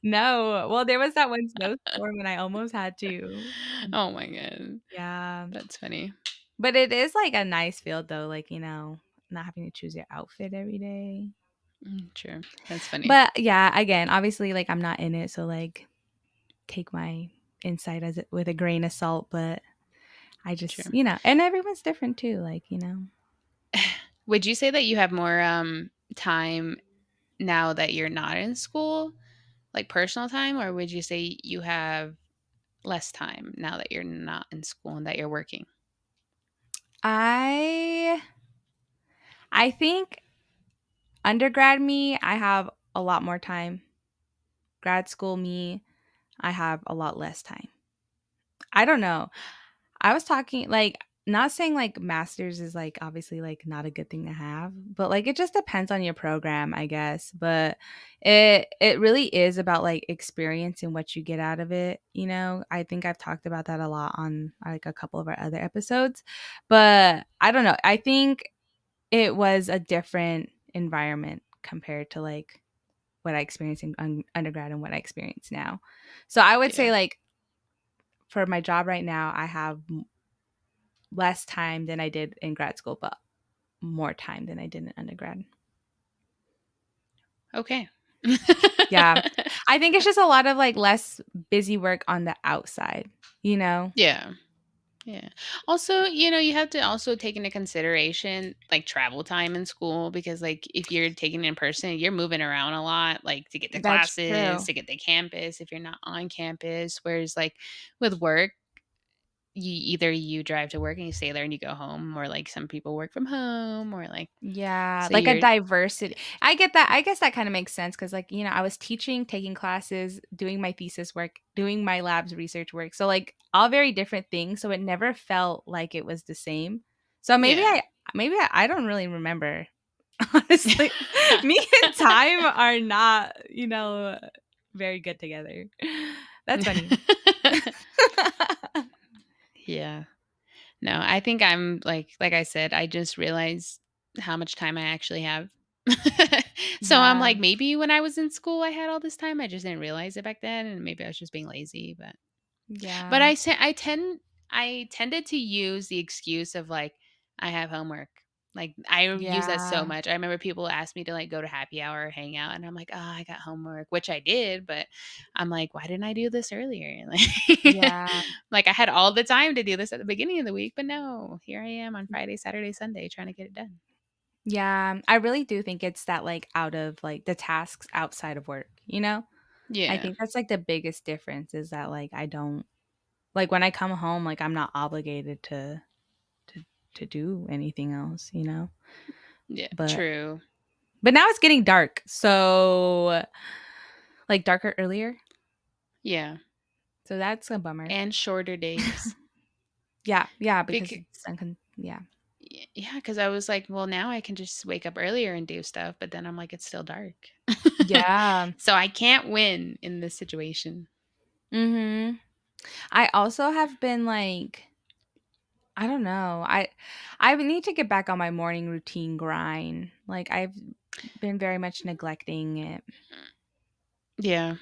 [SPEAKER 1] No. Well, there was that one snowstorm and I almost had to.
[SPEAKER 2] Oh my god.
[SPEAKER 1] Yeah.
[SPEAKER 2] That's funny.
[SPEAKER 1] But it is, like, a nice field, though, like, not having to choose your outfit every day.
[SPEAKER 2] Mm, true. That's funny.
[SPEAKER 1] But, yeah, again, obviously, like, I'm not in it, so, like, take my insight as it with a grain of salt, but I just
[SPEAKER 2] True.
[SPEAKER 1] and everyone's different too, like.
[SPEAKER 2] Would you say that you have more, time now that you're not in school, like, personal time, or would you say you have less time now that you're not in school and that you're working?
[SPEAKER 1] I I think undergrad me, I have a lot more time. Grad school me, I have a lot less time. I don't know. I was talking like not saying like masters is like obviously like not a good thing to have, but like it just depends on your program, I guess. But it really is about like experience and what you get out of it, you know? I think I've talked about that a lot on like a couple of our other episodes. But I don't know. I think it was a different environment compared to like what I experienced in undergrad and what I experience now. So I would
[SPEAKER 2] Yeah.
[SPEAKER 1] say like for my job right now, I have less time than I did in grad school, but more time than I did in undergrad.
[SPEAKER 2] Okay.
[SPEAKER 1] Yeah. I think it's just a lot of like less busy work on the outside, you know?
[SPEAKER 2] Yeah. Yeah. Also, you have to also take into consideration like travel time in school because like if you're taking it in person, you're moving around a lot, like to get to
[SPEAKER 1] That's
[SPEAKER 2] classes,
[SPEAKER 1] true.
[SPEAKER 2] to get to campus if you're not on campus. Whereas like with work, you drive to work and you stay there and you go home, or like some people work from home, or like
[SPEAKER 1] Yeah,
[SPEAKER 2] so
[SPEAKER 1] like a
[SPEAKER 2] you're
[SPEAKER 1] diversity. I get that. I guess that kind of makes sense because, like, you know, I was teaching, taking classes, doing my thesis work, doing my labs research work. So, like, all very different things. So it never felt like it was the same. So
[SPEAKER 2] yeah.
[SPEAKER 1] maybe I don't really remember. Honestly, me and time are not, you know, very good together. That's funny.
[SPEAKER 2] Yeah. No, I think I'm like I said, I just realized how much time I actually have. So I'm
[SPEAKER 1] Yeah,
[SPEAKER 2] like, maybe when I was in school, I had all this time. I just didn't realize it back then, and maybe I was just being lazy. But
[SPEAKER 1] yeah,
[SPEAKER 2] I tended to use the excuse of like I have homework. Like I use that so
[SPEAKER 1] yeah,
[SPEAKER 2] much. I remember people asked me to like go to happy hour or hang out, and I'm like, oh, I got homework, which I did, but I'm like, why didn't I do this earlier? Like,
[SPEAKER 1] yeah.
[SPEAKER 2] like I had all the time to do this at the beginning of the week, but no, here I am on Friday, Saturday, Sunday trying to get it done.
[SPEAKER 1] Yeah, I really do think it's that, like, out of, like, the tasks outside of work, you know? I
[SPEAKER 2] Yeah.
[SPEAKER 1] think that's, like, the biggest difference is that, like, I don't like, when I come home, like, I'm not obligated to to do anything else, you know?
[SPEAKER 2] Yeah.
[SPEAKER 1] But
[SPEAKER 2] True.
[SPEAKER 1] now it's getting dark, so like, darker earlier,
[SPEAKER 2] Yeah.
[SPEAKER 1] so that's a bummer.
[SPEAKER 2] And shorter days.
[SPEAKER 1] Yeah, yeah, because
[SPEAKER 2] Bec-
[SPEAKER 1] it's uncon yeah.
[SPEAKER 2] Yeah, because I was like, well, now I can just wake up earlier and do stuff, but then I'm like, it's still dark.
[SPEAKER 1] Yeah,
[SPEAKER 2] So I can't win in this situation.
[SPEAKER 1] mhm. I also have been, like I don't know. I would need to get back on my morning routine grind. Like I've been very much neglecting it.
[SPEAKER 2] Yeah.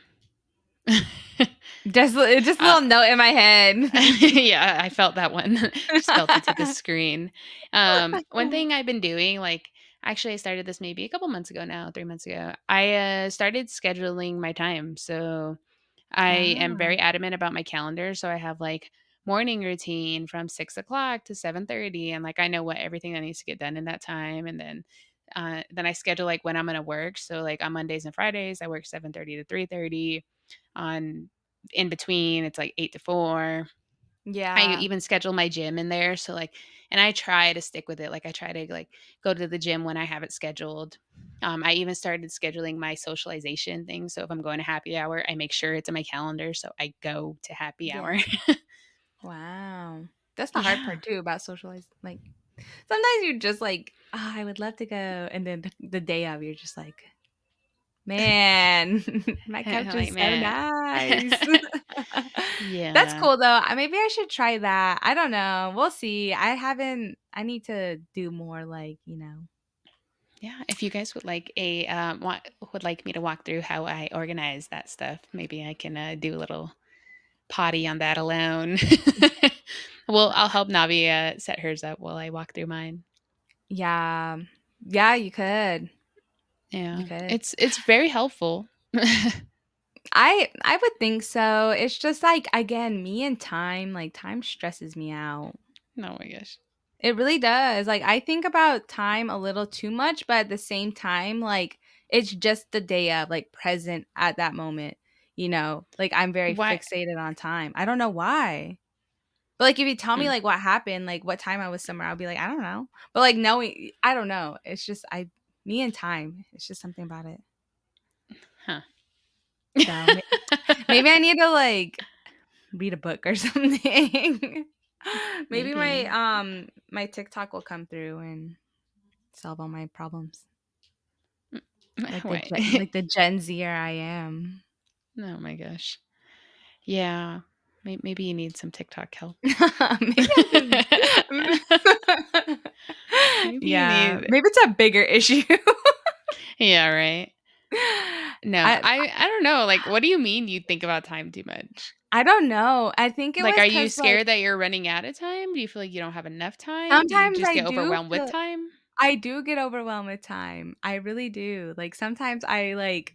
[SPEAKER 1] Just a
[SPEAKER 2] uh,
[SPEAKER 1] little note in my head.
[SPEAKER 2] yeah, I felt that one. Just felt it to the screen. One thing I've been doing, like, actually, I started this maybe a couple months ago now, 3 months ago. I started scheduling my time. So I am
[SPEAKER 1] Ah,
[SPEAKER 2] very adamant about my calendar. So I have like morning routine from 6 o'clock to 7:30, and like I know what everything that needs to get done in that time, and then I schedule like when I'm gonna work. So like on Mondays and Fridays, I work 7:30 to 3:30. On in between, it's like 8 to 4. I
[SPEAKER 1] yeah,
[SPEAKER 2] even schedule my gym in there. So like, and I try to stick with it. Like I try to like go to the gym when I have it scheduled. I even started scheduling my socialization thing. So if I'm going to happy hour, I make sure it's in my calendar. So I go to happy
[SPEAKER 1] yeah.
[SPEAKER 2] hour.
[SPEAKER 1] Wow. That's the hard
[SPEAKER 2] Yeah.
[SPEAKER 1] part too about socialize. Like sometimes you're just like, oh, I would love to go, and then the day of, you're just like, man, my couch
[SPEAKER 2] Like,
[SPEAKER 1] is so
[SPEAKER 2] man.
[SPEAKER 1] nice. That's
[SPEAKER 2] Yeah.
[SPEAKER 1] cool though. Maybe I should try that. I don't know. We'll see. I need to do more like, you know.
[SPEAKER 2] Yeah. If you guys would like would like me to walk through how I organize that stuff, maybe I can do a little potty on that alone. Well, I'll help Navi set hers up while I walk through mine.
[SPEAKER 1] Yeah. Yeah, you could. You
[SPEAKER 2] Yeah,
[SPEAKER 1] could.
[SPEAKER 2] it's very helpful.
[SPEAKER 1] I would think so. It's just like again, me and time, like time stresses me out.
[SPEAKER 2] Oh my gosh.
[SPEAKER 1] It really does. Like I think about time a little too much, but at the same time, like it's just the day of, like present at that moment, you know? Like I'm very
[SPEAKER 2] Why?
[SPEAKER 1] fixated on time. I don't know why. But like if you tell me
[SPEAKER 2] Hmm,
[SPEAKER 1] like what happened, like what time I was somewhere, I'll be like, I don't know. But like knowing I don't know. It's just I me and time. It's just something about it.
[SPEAKER 2] huh.
[SPEAKER 1] So maybe I need to like read a book or something. Maybe
[SPEAKER 2] Maybe.
[SPEAKER 1] my TikTok will come through and solve all my problems.
[SPEAKER 2] What?
[SPEAKER 1] Like the Gen Zer I am.
[SPEAKER 2] Oh my gosh. Yeah. Maybe you need some TikTok help.
[SPEAKER 1] Maybe I should.
[SPEAKER 2] Maybe you
[SPEAKER 1] Yeah,
[SPEAKER 2] need.
[SPEAKER 1] maybe it's a bigger issue.
[SPEAKER 2] Yeah, right. No,
[SPEAKER 1] I
[SPEAKER 2] I don't know. Like, what do you mean you think about time too much?
[SPEAKER 1] I don't know. I think it
[SPEAKER 2] Like,
[SPEAKER 1] was
[SPEAKER 2] are you
[SPEAKER 1] because like
[SPEAKER 2] scared that you're running out of time? Do you feel like you don't have enough time? Do you
[SPEAKER 1] sometimes
[SPEAKER 2] just get overwhelmed with time?
[SPEAKER 1] I do get overwhelmed with time. I really do. Like sometimes I like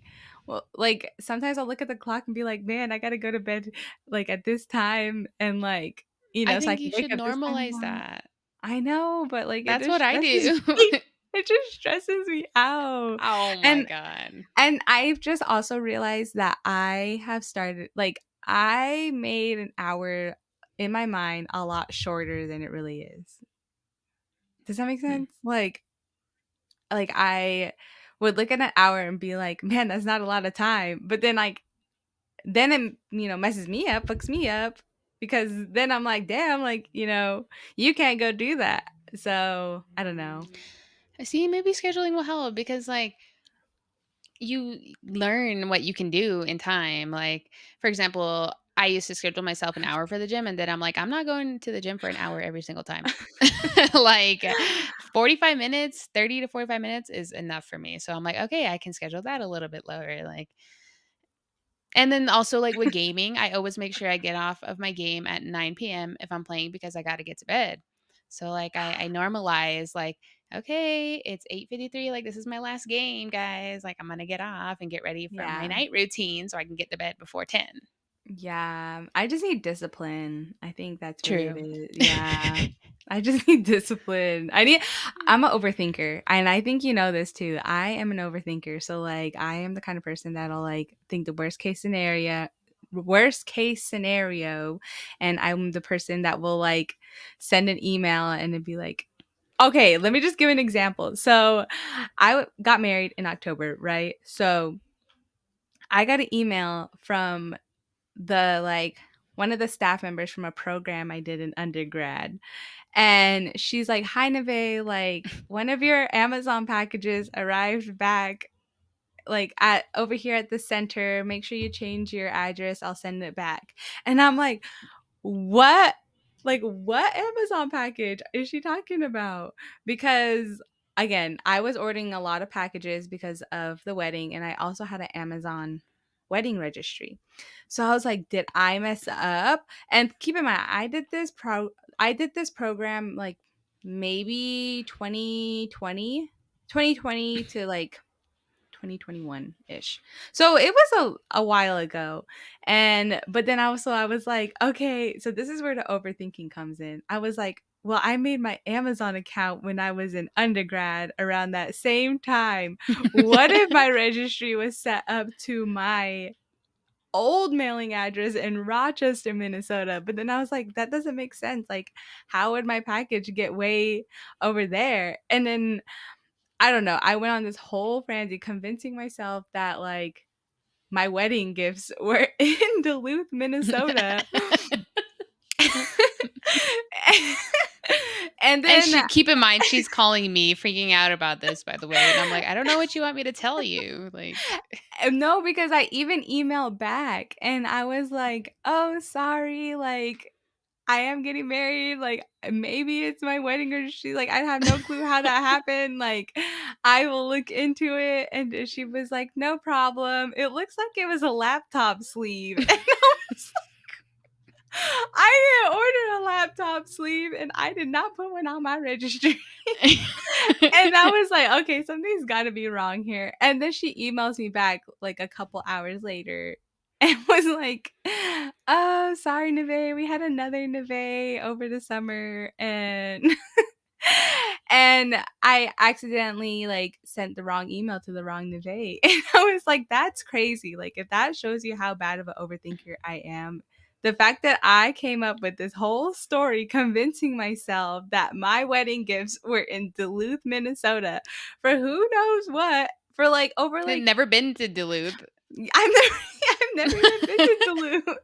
[SPEAKER 1] like sometimes I'll look at the clock and be like, "Man, I got to go to bed like at this time and like,
[SPEAKER 2] I
[SPEAKER 1] so I
[SPEAKER 2] think
[SPEAKER 1] can
[SPEAKER 2] you
[SPEAKER 1] wake
[SPEAKER 2] should
[SPEAKER 1] up this time
[SPEAKER 2] normalize
[SPEAKER 1] tomorrow."
[SPEAKER 2] that.
[SPEAKER 1] I know, but like it
[SPEAKER 2] That's
[SPEAKER 1] just
[SPEAKER 2] what I
[SPEAKER 1] stresses
[SPEAKER 2] do.
[SPEAKER 1] me. It just stresses me out.
[SPEAKER 2] Oh my
[SPEAKER 1] And
[SPEAKER 2] god.
[SPEAKER 1] I've just also realized that I have started like I made an hour in my mind a lot shorter than it really is. Does that make
[SPEAKER 2] Hmm.
[SPEAKER 1] sense? Like I would look at an hour and be like, "Man, that's not a lot of time." But then like then it, messes me up, fucks me up because then I'm like, "Damn, like, you can't go do that." So, I don't know.
[SPEAKER 2] See, maybe scheduling will help because, like, you learn what you can do in time. Like, for example, I used to schedule myself an hour for the gym, and then I'm like, I'm not going to the gym for an hour every single time. Like, 45 minutes, 30 to 45 minutes is enough for me. So I'm like, okay, I can schedule that a little bit lower. Like, and then also, like, with gaming, I always make sure I get off of my game at 9 PM if I'm playing because I gotta get to bed. So, like, I normalize, like, "Okay, it's 8:53, like, this is my last game, guys. Like, I'm gonna get off and get ready for my
[SPEAKER 1] Yeah.
[SPEAKER 2] night routine so I can get to bed before 10."
[SPEAKER 1] Yeah, I just need discipline. I think that's really
[SPEAKER 2] True.
[SPEAKER 1] it. Yeah. I just need discipline. I'm an overthinker, and I think you know this too. I am an overthinker. So like I am the kind of person that'll like think the worst case scenario, and I'm the person that will like send an email and it'd be like, okay, let me just give an example. So got married in October, right? So I got an email from the like one of the staff members from a program I did in undergrad. And she's like, "Hi Nevaeh, like one of your Amazon packages arrived back like at over here at the center. Make sure you change your address. I'll send it back." And I'm like, "What? Like what Amazon package is she talking about?" Because again, I was ordering a lot of packages because of the wedding and I also had an Amazon wedding registry. So I was like, "Did I mess up?" And keep in mind, I did this program like maybe 2020 to like 2021-ish. So it was a while ago. And but then also I was like, okay, so this is where the overthinking comes in. I was like, well, I made my Amazon account when I was in undergrad around that same time. What if my registry was set up to my old mailing address in Rochester, Minnesota? But then I was like, that doesn't make sense. Like, how would my package get way over there? And then I don't know. I went on this whole frenzy convincing myself that like my wedding gifts were in Duluth, Minnesota. And
[SPEAKER 2] And
[SPEAKER 1] then
[SPEAKER 2] she keep in mind, she's calling me freaking out about this, by the way, and I'm like, "I don't know what you want me to tell you." Like,
[SPEAKER 1] no, because I even emailed back and I was like, "Oh, sorry, like I am getting married, like, maybe it's my wedding registry, like, I have no clue how that happened, like, I will look into it," and she was like, "No problem, it looks like it was a laptop sleeve," and I was I didn't order a laptop sleeve, and I did not put one on my registry. And I was like, "Okay, something's gotta be wrong here." And then she emails me back, like, a couple hours later and was like, "Oh, sorry, Nevaeh, we had another Nevaeh over the summer, and and I accidentally, like, sent the wrong email to the wrong Nevaeh." And I was like, "That's crazy." Like, if that shows you how bad of an overthinker I am, the fact that I came up with this whole story convincing myself that my wedding gifts were in Duluth, Minnesota for who knows what, for, like, over,
[SPEAKER 2] I've
[SPEAKER 1] like
[SPEAKER 2] never been to Duluth.
[SPEAKER 1] I've never I've never even been to Duluth.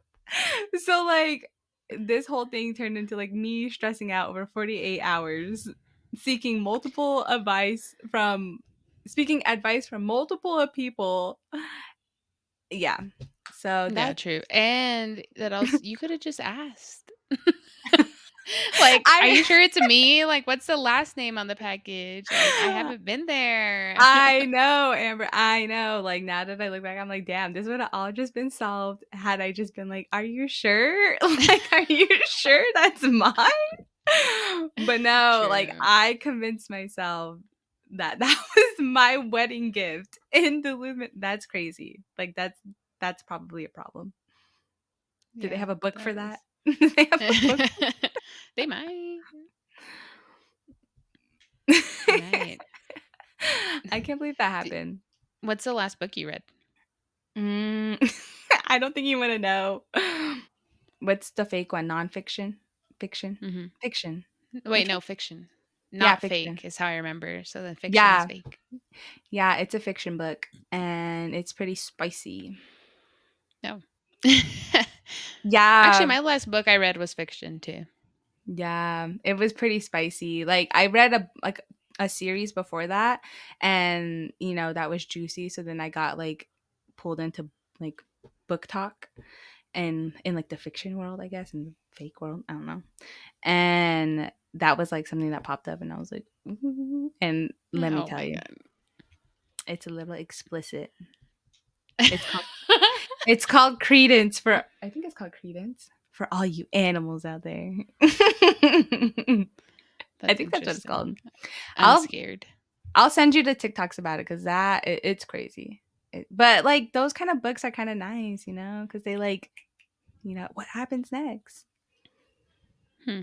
[SPEAKER 1] So, like this whole thing turned into like me stressing out over 48 hours, seeking multiple advice from speaking advice from multiple people. Yeah. So
[SPEAKER 2] Yeah,
[SPEAKER 1] that's
[SPEAKER 2] true. And that else you could have just asked. Like, "Are
[SPEAKER 1] I
[SPEAKER 2] you sure it's me? Like, what's the last name on the package? Like, I haven't been there."
[SPEAKER 1] I know, Amber. I know. Like now that I look back, I'm like, damn, this would have all just been solved had I just been like, "Are you sure? Like, are you sure that's mine?" But no, like
[SPEAKER 2] True.
[SPEAKER 1] I convinced myself that that was my wedding gift in the limit. That's crazy. Like that's probably a problem. Do they
[SPEAKER 2] Yeah,
[SPEAKER 1] have a book for
[SPEAKER 2] that
[SPEAKER 1] that?
[SPEAKER 2] is.
[SPEAKER 1] Do they have a book?
[SPEAKER 2] They might. They might.
[SPEAKER 1] I can't believe that
[SPEAKER 2] D
[SPEAKER 1] happened.
[SPEAKER 2] What's the last book you read?
[SPEAKER 1] Mm, I don't think you want to know. What's the fake one? Nonfiction? Fiction?
[SPEAKER 2] Mhm.
[SPEAKER 1] Fiction.
[SPEAKER 2] Wait,
[SPEAKER 1] Which one?
[SPEAKER 2] no, fiction.
[SPEAKER 1] Yeah,
[SPEAKER 2] Not
[SPEAKER 1] fiction.
[SPEAKER 2] fake is how I remember, so then fiction is
[SPEAKER 1] Yeah,
[SPEAKER 2] fake.
[SPEAKER 1] yeah, it's a fiction book and it's pretty spicy.
[SPEAKER 2] No. Actually,
[SPEAKER 1] Yeah,
[SPEAKER 2] my last book I read was fiction too.
[SPEAKER 1] yeah, it was pretty spicy. Like I read a series before that and that was juicy, so then I got like pulled into like book talk and in like the fiction world, I guess, in the fake world, I don't know. And that was like something that popped up and I was like, "Ooh." And let me
[SPEAKER 2] Oh
[SPEAKER 1] tell
[SPEAKER 2] my
[SPEAKER 1] you,
[SPEAKER 2] god.
[SPEAKER 1] it's a little explicit. It's called it's called Credence for I think it's called Credence for all you animals out there. I
[SPEAKER 2] That's
[SPEAKER 1] think that's what it's
[SPEAKER 2] interesting.
[SPEAKER 1] called.
[SPEAKER 2] I'm
[SPEAKER 1] I'll
[SPEAKER 2] scared.
[SPEAKER 1] I'll send you the TikToks about it because it's crazy. But like those kind of books are kind of nice, because they like, what happens next.
[SPEAKER 2] Hmm.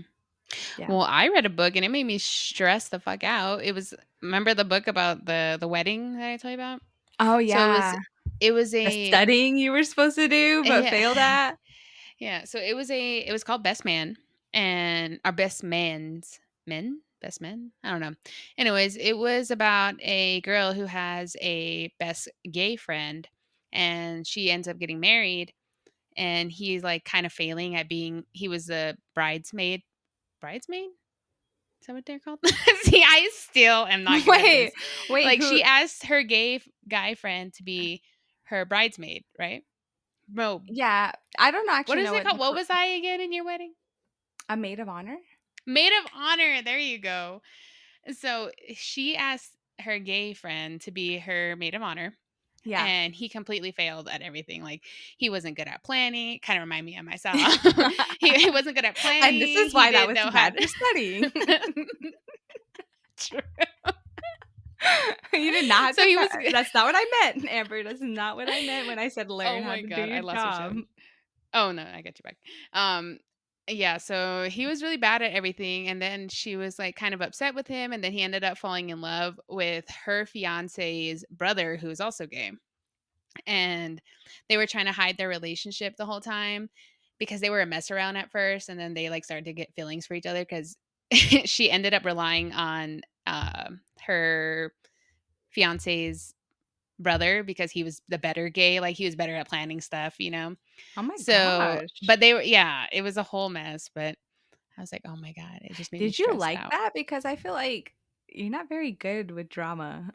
[SPEAKER 1] Yeah.
[SPEAKER 2] Well, I read a book and it made me stress the fuck out. It was remember the book about the wedding that I told you about?
[SPEAKER 1] Oh
[SPEAKER 2] So
[SPEAKER 1] yeah,
[SPEAKER 2] it was
[SPEAKER 1] the
[SPEAKER 2] a
[SPEAKER 1] studying you were supposed to do but
[SPEAKER 2] yeah.
[SPEAKER 1] failed at.
[SPEAKER 2] Yeah, so it was called Best Man and our best man's men, best men. I don't know. Anyways, it was about a girl who has a best gay friend and she ends up getting married and he's like kind of failing at being he was a bridesmaid. Is that what they're called? See, I still am not good at
[SPEAKER 1] Wait,
[SPEAKER 2] this.
[SPEAKER 1] wait,
[SPEAKER 2] Like
[SPEAKER 1] who?
[SPEAKER 2] she asked her guy friend to be her bridesmaid, right? Bro,
[SPEAKER 1] Yeah, I don't
[SPEAKER 2] what
[SPEAKER 1] actually
[SPEAKER 2] is
[SPEAKER 1] know
[SPEAKER 2] it
[SPEAKER 1] what
[SPEAKER 2] called? What was I again in your wedding?
[SPEAKER 1] a maid of honor.
[SPEAKER 2] Maid of honor. There you go. So she asked her gay friend to be her maid of honor.
[SPEAKER 1] Yeah.
[SPEAKER 2] And he completely failed at everything. Like he wasn't good at planning. Kind of remind me of myself. He wasn't good at
[SPEAKER 1] And this
[SPEAKER 2] planning.
[SPEAKER 1] is
[SPEAKER 2] He
[SPEAKER 1] why that
[SPEAKER 2] didn't
[SPEAKER 1] was
[SPEAKER 2] know how
[SPEAKER 1] bad
[SPEAKER 2] to.
[SPEAKER 1] for studying.
[SPEAKER 2] True.
[SPEAKER 1] You did not have
[SPEAKER 2] So
[SPEAKER 1] to.
[SPEAKER 2] he was good.
[SPEAKER 1] That's not what I meant, Amber. That's not what I meant when I said
[SPEAKER 2] Oh
[SPEAKER 1] learn how
[SPEAKER 2] my
[SPEAKER 1] to do
[SPEAKER 2] god, I
[SPEAKER 1] your
[SPEAKER 2] lost your shit.
[SPEAKER 1] job.
[SPEAKER 2] Oh no, I got you back. Um, yeah, so he was really bad at everything, and then she was like kind of upset with him, and then he ended up falling in love with her fiance's brother, who is also gay, and they were trying to hide their relationship the whole time because they were a mess around at first, and then they like started to get feelings for each other because she ended up relying on her fiance's brother because he was the better gay, like he was better at planning stuff.
[SPEAKER 1] Oh my
[SPEAKER 2] So,
[SPEAKER 1] gosh.
[SPEAKER 2] but they were yeah, it was a whole mess, but I was like, "Oh my god, it just made me
[SPEAKER 1] Did you
[SPEAKER 2] stressed
[SPEAKER 1] like
[SPEAKER 2] out."
[SPEAKER 1] that? Because I feel like you're not very good with drama.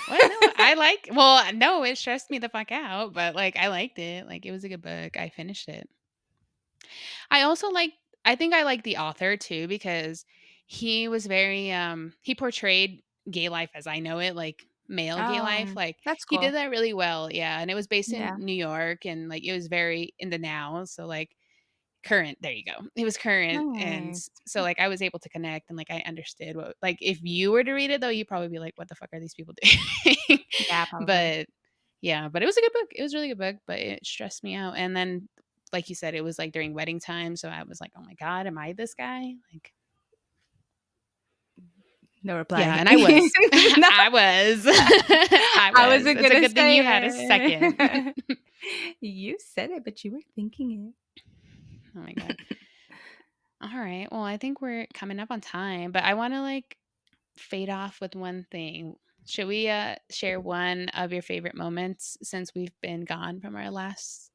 [SPEAKER 2] What? No, no, it stressed me the fuck out, but like I liked it. Like it was a good book. I finished it. I also like I think I like the author too because he was very he portrayed gay life as I know it, like male gay life. Like
[SPEAKER 1] That's
[SPEAKER 2] he
[SPEAKER 1] cool.
[SPEAKER 2] did that really well. Yeah, and it was based in
[SPEAKER 1] Yeah.
[SPEAKER 2] New York and like it was very in the now, so like current, there you go. It was current, and
[SPEAKER 1] Nice.
[SPEAKER 2] so, like, I was able to connect and, like, I understood what like, if you were to read it, though, you'd probably be like, "What the fuck are these people doing?"
[SPEAKER 1] Yeah, probably.
[SPEAKER 2] But, yeah, but it was a good book. It was a really good book, but it stressed me out, and then, like you said, it was, like, during wedding time, so I was like, "Oh my god, am I this guy?" Like
[SPEAKER 1] No
[SPEAKER 2] yeah,
[SPEAKER 1] reply.
[SPEAKER 2] and I was.
[SPEAKER 1] No,
[SPEAKER 2] I was. I
[SPEAKER 1] I
[SPEAKER 2] was.
[SPEAKER 1] wasn't
[SPEAKER 2] It's a
[SPEAKER 1] gonna
[SPEAKER 2] good thing you
[SPEAKER 1] say
[SPEAKER 2] had a second.
[SPEAKER 1] it. You said it, but you were thinking
[SPEAKER 2] Oh my god. Alright, well, I think we're coming up on time, but I wanna, like, fade off with one thing. Should we share one of your favorite moments since we've been gone from our last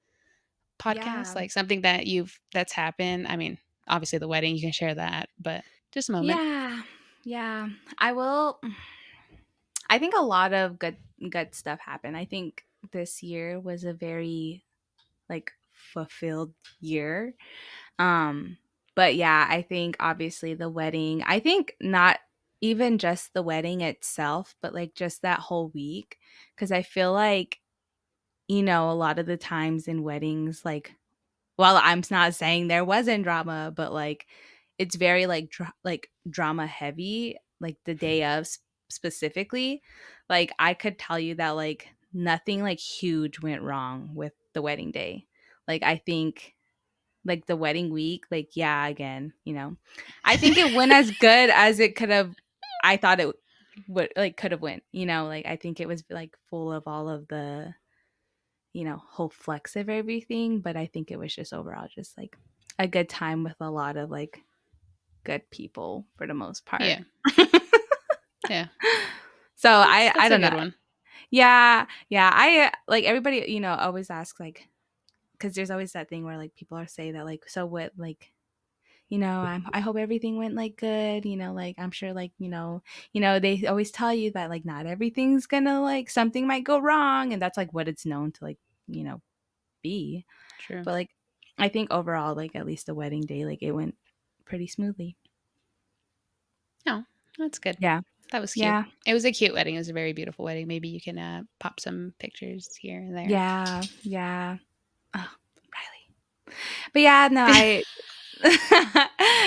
[SPEAKER 2] podcast?
[SPEAKER 1] Yeah.
[SPEAKER 2] Like something that's happened? I mean, obviously the wedding, you can share that, but just a moment.
[SPEAKER 1] Yeah. Yeah. I will I think a lot of good stuff happened. I think this year was a very like fulfilled year. Um but yeah, I think obviously the wedding, I think not even just the wedding itself, but like just that whole week, cuz I feel like a lot of the times in weddings, like, well, I'm not saying there wasn't drama, but like it's very like like drama heavy, like the day of specifically. Like I could tell you that like nothing like huge went wrong with the wedding day. Like I think like the wedding week, like yeah, again, I think it went as good as it could have. I thought it would like could have went. Like I think it was like full of all of the whole flex of everything, but I think it was just overall just like a good time with a lot of like good people for the most part.
[SPEAKER 2] Yeah. Yeah.
[SPEAKER 1] So I
[SPEAKER 2] That's a
[SPEAKER 1] don't know.
[SPEAKER 2] good one.
[SPEAKER 1] Yeah, yeah. I like everybody, always asks like because there's always that thing where like people are say that like so what like I hope everything went like good, like I'm sure like they always tell you that like not everything's gonna like something might go wrong, and that's like what it's known to like be.
[SPEAKER 2] True.
[SPEAKER 1] But like I think overall, like at least the wedding day, like it went pretty smoothly.
[SPEAKER 2] No, that's good.
[SPEAKER 1] Yeah.
[SPEAKER 2] That was cute.
[SPEAKER 1] Yeah.
[SPEAKER 2] It was a cute wedding. It was a very beautiful wedding. Maybe you can pop some pictures here and there.
[SPEAKER 1] Yeah. Yeah. Oh, Riley. But yeah, no, I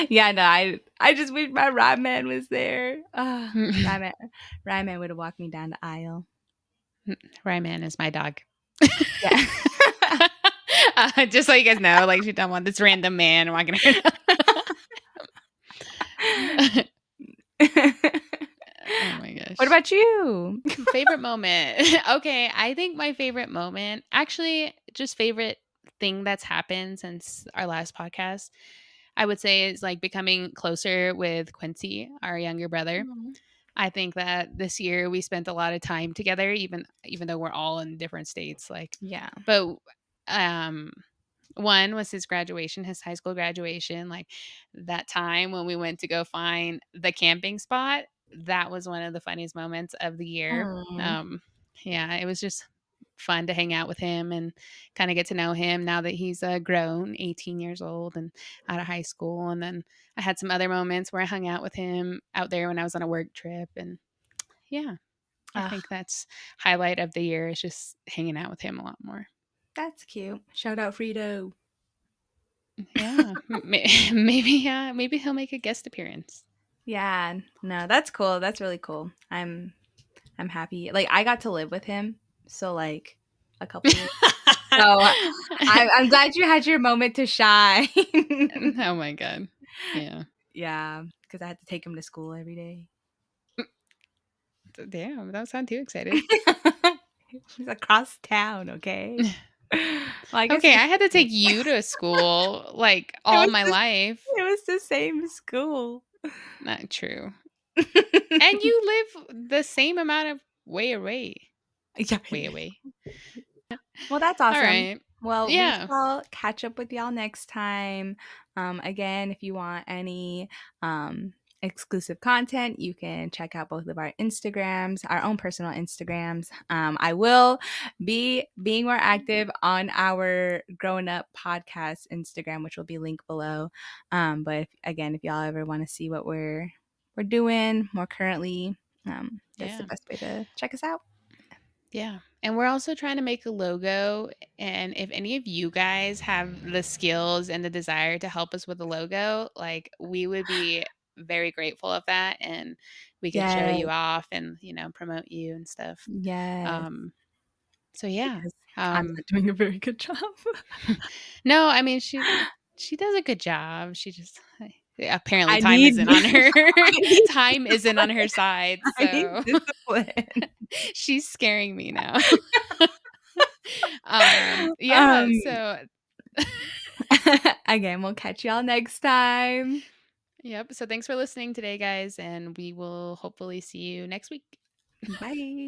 [SPEAKER 1] yeah, no, I just wish my ride man was there. Ride man would have walked me down the aisle.
[SPEAKER 2] Ryman is my dog.
[SPEAKER 1] Yeah.
[SPEAKER 2] Just so you guys know, like she don't want this random man walking around. Oh my
[SPEAKER 1] What
[SPEAKER 2] gosh.
[SPEAKER 1] about you?
[SPEAKER 2] Favorite moment. Okay, I think my favorite moment, actually, just favorite thing that's happened since our last podcast, I would say is like becoming closer with Quincy, our younger brother.
[SPEAKER 1] Mhm.
[SPEAKER 2] I think that this year we spent a lot of time together, even though we're all in different states. Like,
[SPEAKER 1] Yeah.
[SPEAKER 2] but um, one was his graduation, his high school graduation. Like that time when we went to go find the camping spot, that was one of the funniest moments of the year.
[SPEAKER 1] Mm.
[SPEAKER 2] Um, yeah, it was just fun to hang out with him and kind of get to know him now that he's grown, 18 years old and out of high school. And then I had some other moments where I hung out with him out there when I was on a work trip. And yeah, I
[SPEAKER 1] Ugh,
[SPEAKER 2] think that's highlight of the year is just hanging out with him a lot more.
[SPEAKER 1] that's cute. Shout out Frito.
[SPEAKER 2] Yeah, maybe he'll make a guest appearance.
[SPEAKER 1] Yeah, no, that's cool. That's really cool. I'm happy. Like I got to live with him, so like a couple years. So I'm glad you had your moment to shine.
[SPEAKER 2] Oh my god. Yeah.
[SPEAKER 1] Yeah, because I had to take him to school every day.
[SPEAKER 2] Damn, that sound too excited.
[SPEAKER 1] He's across town. Okay. Well, I guess
[SPEAKER 2] Okay,
[SPEAKER 1] we.
[SPEAKER 2] I had to take you to school like
[SPEAKER 1] It
[SPEAKER 2] all
[SPEAKER 1] was
[SPEAKER 2] my
[SPEAKER 1] the,
[SPEAKER 2] life.
[SPEAKER 1] it was the same school.
[SPEAKER 2] Not true. And you live the same amount of way away.
[SPEAKER 1] Yeah.
[SPEAKER 2] Way away.
[SPEAKER 1] Well, that's
[SPEAKER 2] All
[SPEAKER 1] awesome.
[SPEAKER 2] right.
[SPEAKER 1] Well, we
[SPEAKER 2] Yeah.
[SPEAKER 1] shall catch up with y'all next time. Again, if you want any exclusive content, you can check out both of our Instagrams, our own personal Instagrams. I will be being more active on our Growin Up Podcast Instagram, which will be linked below. But again, if y'all ever want to see what we're doing more currently, that's the
[SPEAKER 2] Yeah.
[SPEAKER 1] best way to check us out.
[SPEAKER 2] Yeah. And we're also trying to make a logo. And if any of you guys have the skills and the desire to help us with the logo, like we would be very grateful of that. And we could show
[SPEAKER 1] Yes.
[SPEAKER 2] you off and, promote you and stuff.
[SPEAKER 1] Yes.
[SPEAKER 2] Um, so yeah.
[SPEAKER 1] Because I'm
[SPEAKER 2] Um,
[SPEAKER 1] not doing a very good job.
[SPEAKER 2] no, I mean, she does a good job. She just apparently
[SPEAKER 1] I need I need
[SPEAKER 2] time isn't on her side.
[SPEAKER 1] I need
[SPEAKER 2] So
[SPEAKER 1] discipline.
[SPEAKER 2] she's scaring me now.
[SPEAKER 1] Um,
[SPEAKER 2] Yeah, so
[SPEAKER 1] again, we'll catch y'all next time.
[SPEAKER 2] yep, so thanks for listening today, guys, and we will hopefully see you next week.
[SPEAKER 1] Bye.